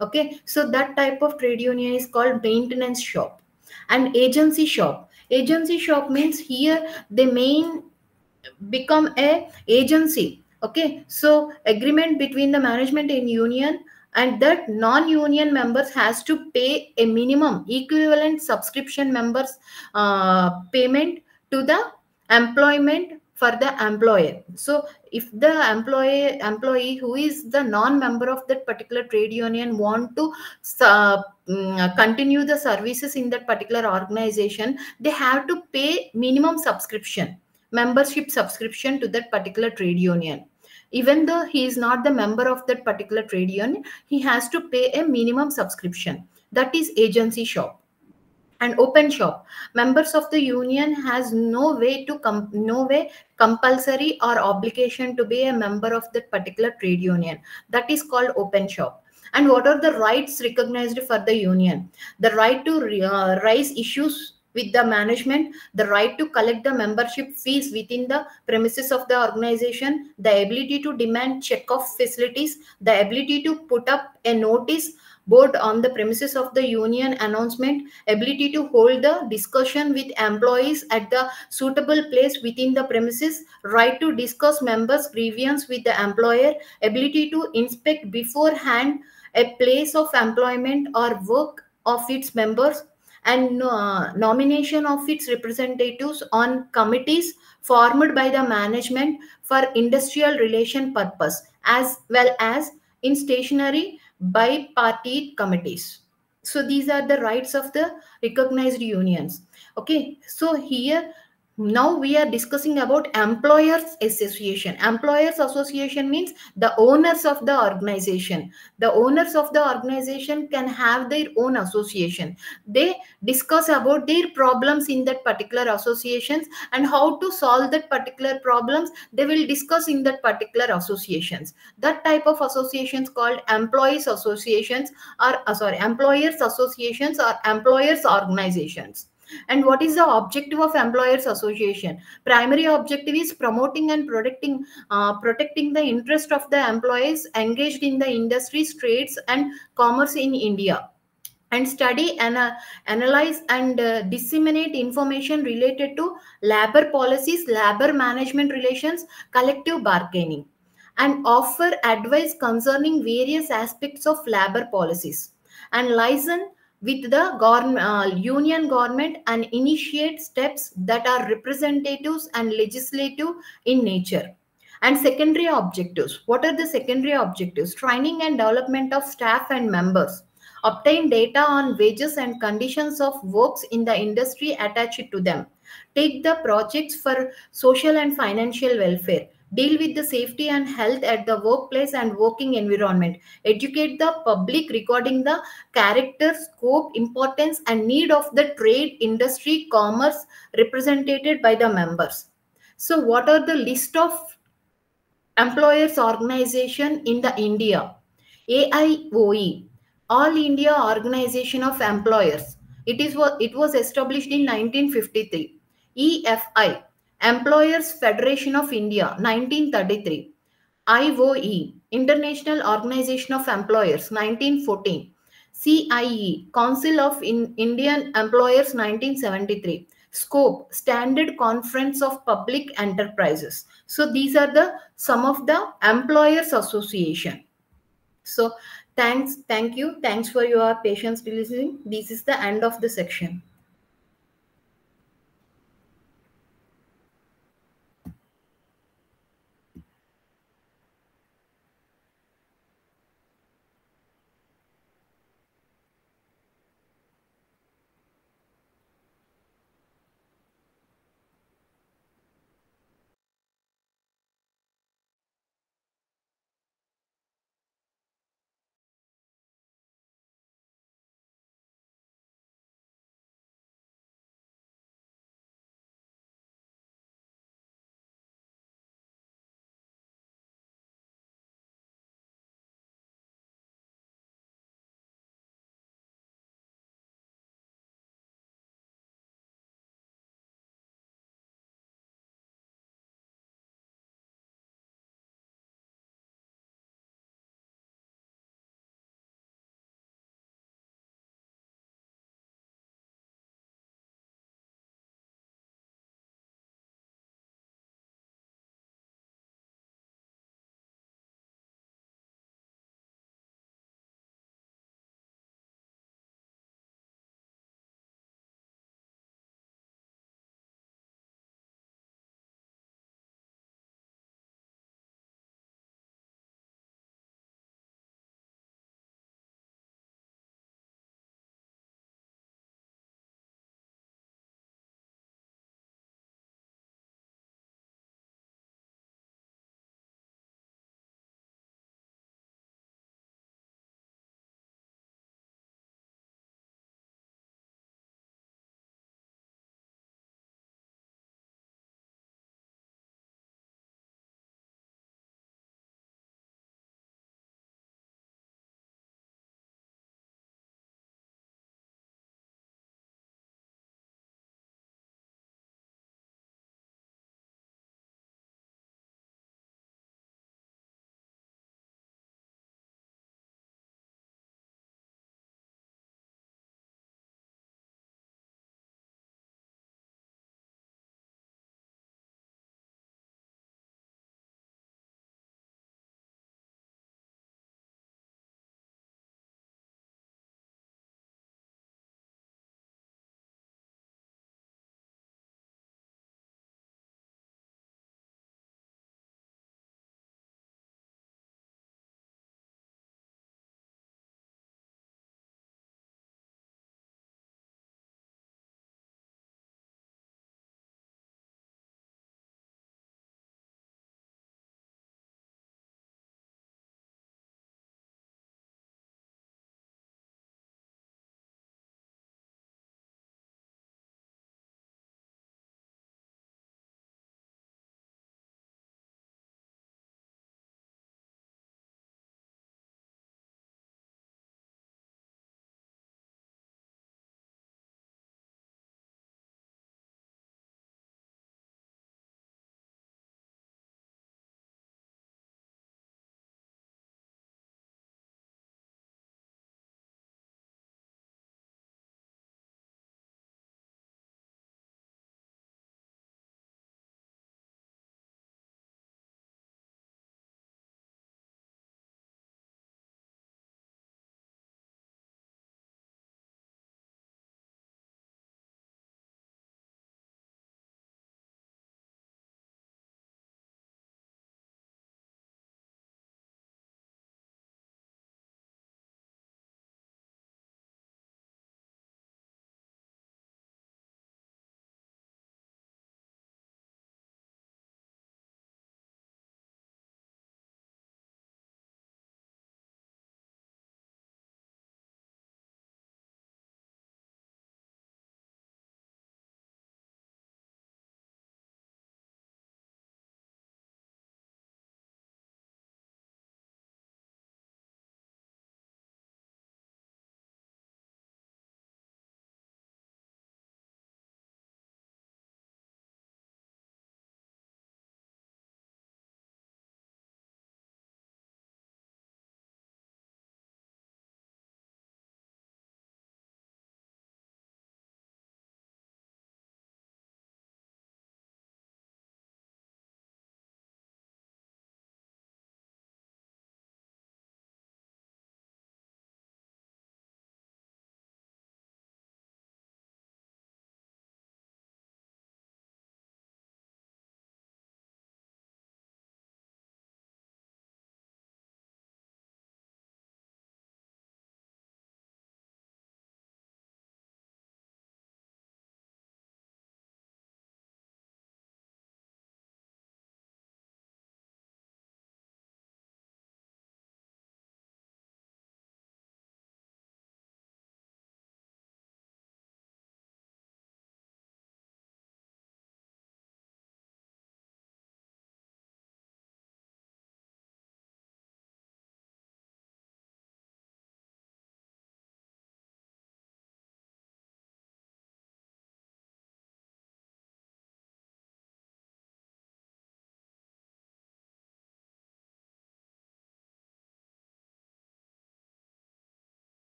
S1: Okay. So that type of trade union is called maintenance shop. And agency shop, agency shop means here the main become a agency. Okay. So agreement between the management and union, and that non-union members has to pay a minimum equivalent subscription members payment to the employment for the employer. So if the employee who is the non-member of that particular trade union want to continue the services in that particular organization, they have to pay minimum subscription, membership subscription to that particular trade union. Even though he is not the member of that particular trade union, he has to pay a minimum subscription. That is agency shop. And open shop, members of the union has no way compulsory or obligation to be a member of that particular trade union. That is called open shop. And what are the rights recognized for the union? The right to raise issues with the management, the right to collect the membership fees within the premises of the organization, the ability to demand check-off facilities, the ability to put up a notice board on the premises of the union announcement, ability to hold the discussion with employees at the suitable place within the premises, right to discuss members' grievance with the employer, ability to inspect beforehand a place of employment or work of its members, and nomination of its representatives on committees formed by the management for industrial relation purpose, as well as in stationary bi-party committees. So these are the rights of the recognized unions. Okay. So here now we are discussing about employers association. Employers association means the owners of the organization. The owners of the organization can have their own association. They discuss about their problems in that particular associations, and how to solve that particular problems they will discuss in that particular associations. That type of associations called employees associations, or employers associations or employers organizations. And what is the objective of employers association? Primary objective is promoting and protecting the interest of the employees engaged in the industries, trades and commerce in India, and study and analyze and disseminate information related to labor policies, labor management relations, collective bargaining, and offer advice concerning various aspects of labor policies, and liaison with the union government and initiate steps that are representatives and legislative in nature. And secondary objectives, what are the secondary objectives? Training and development of staff and members, obtain data on wages and conditions of works in the industry attached to them, take the projects for social and financial welfare, deal with the safety and health at the workplace and working environment, educate the public regarding the character, scope, importance, and need of the trade, industry, commerce represented by the members. So, what are the list of employers organization in the India? AIOE, All India Organization of Employers. It was established in 1953. EFI, Employers Federation of India, 1933. IOE, International Organization of Employers, 1914. CIE, Council of Indian Employers, 1973. Scope, Standard Conference of Public Enterprises. So these are the some of the employers association. So thank you. Thanks for your patience listening. This is the end of the section.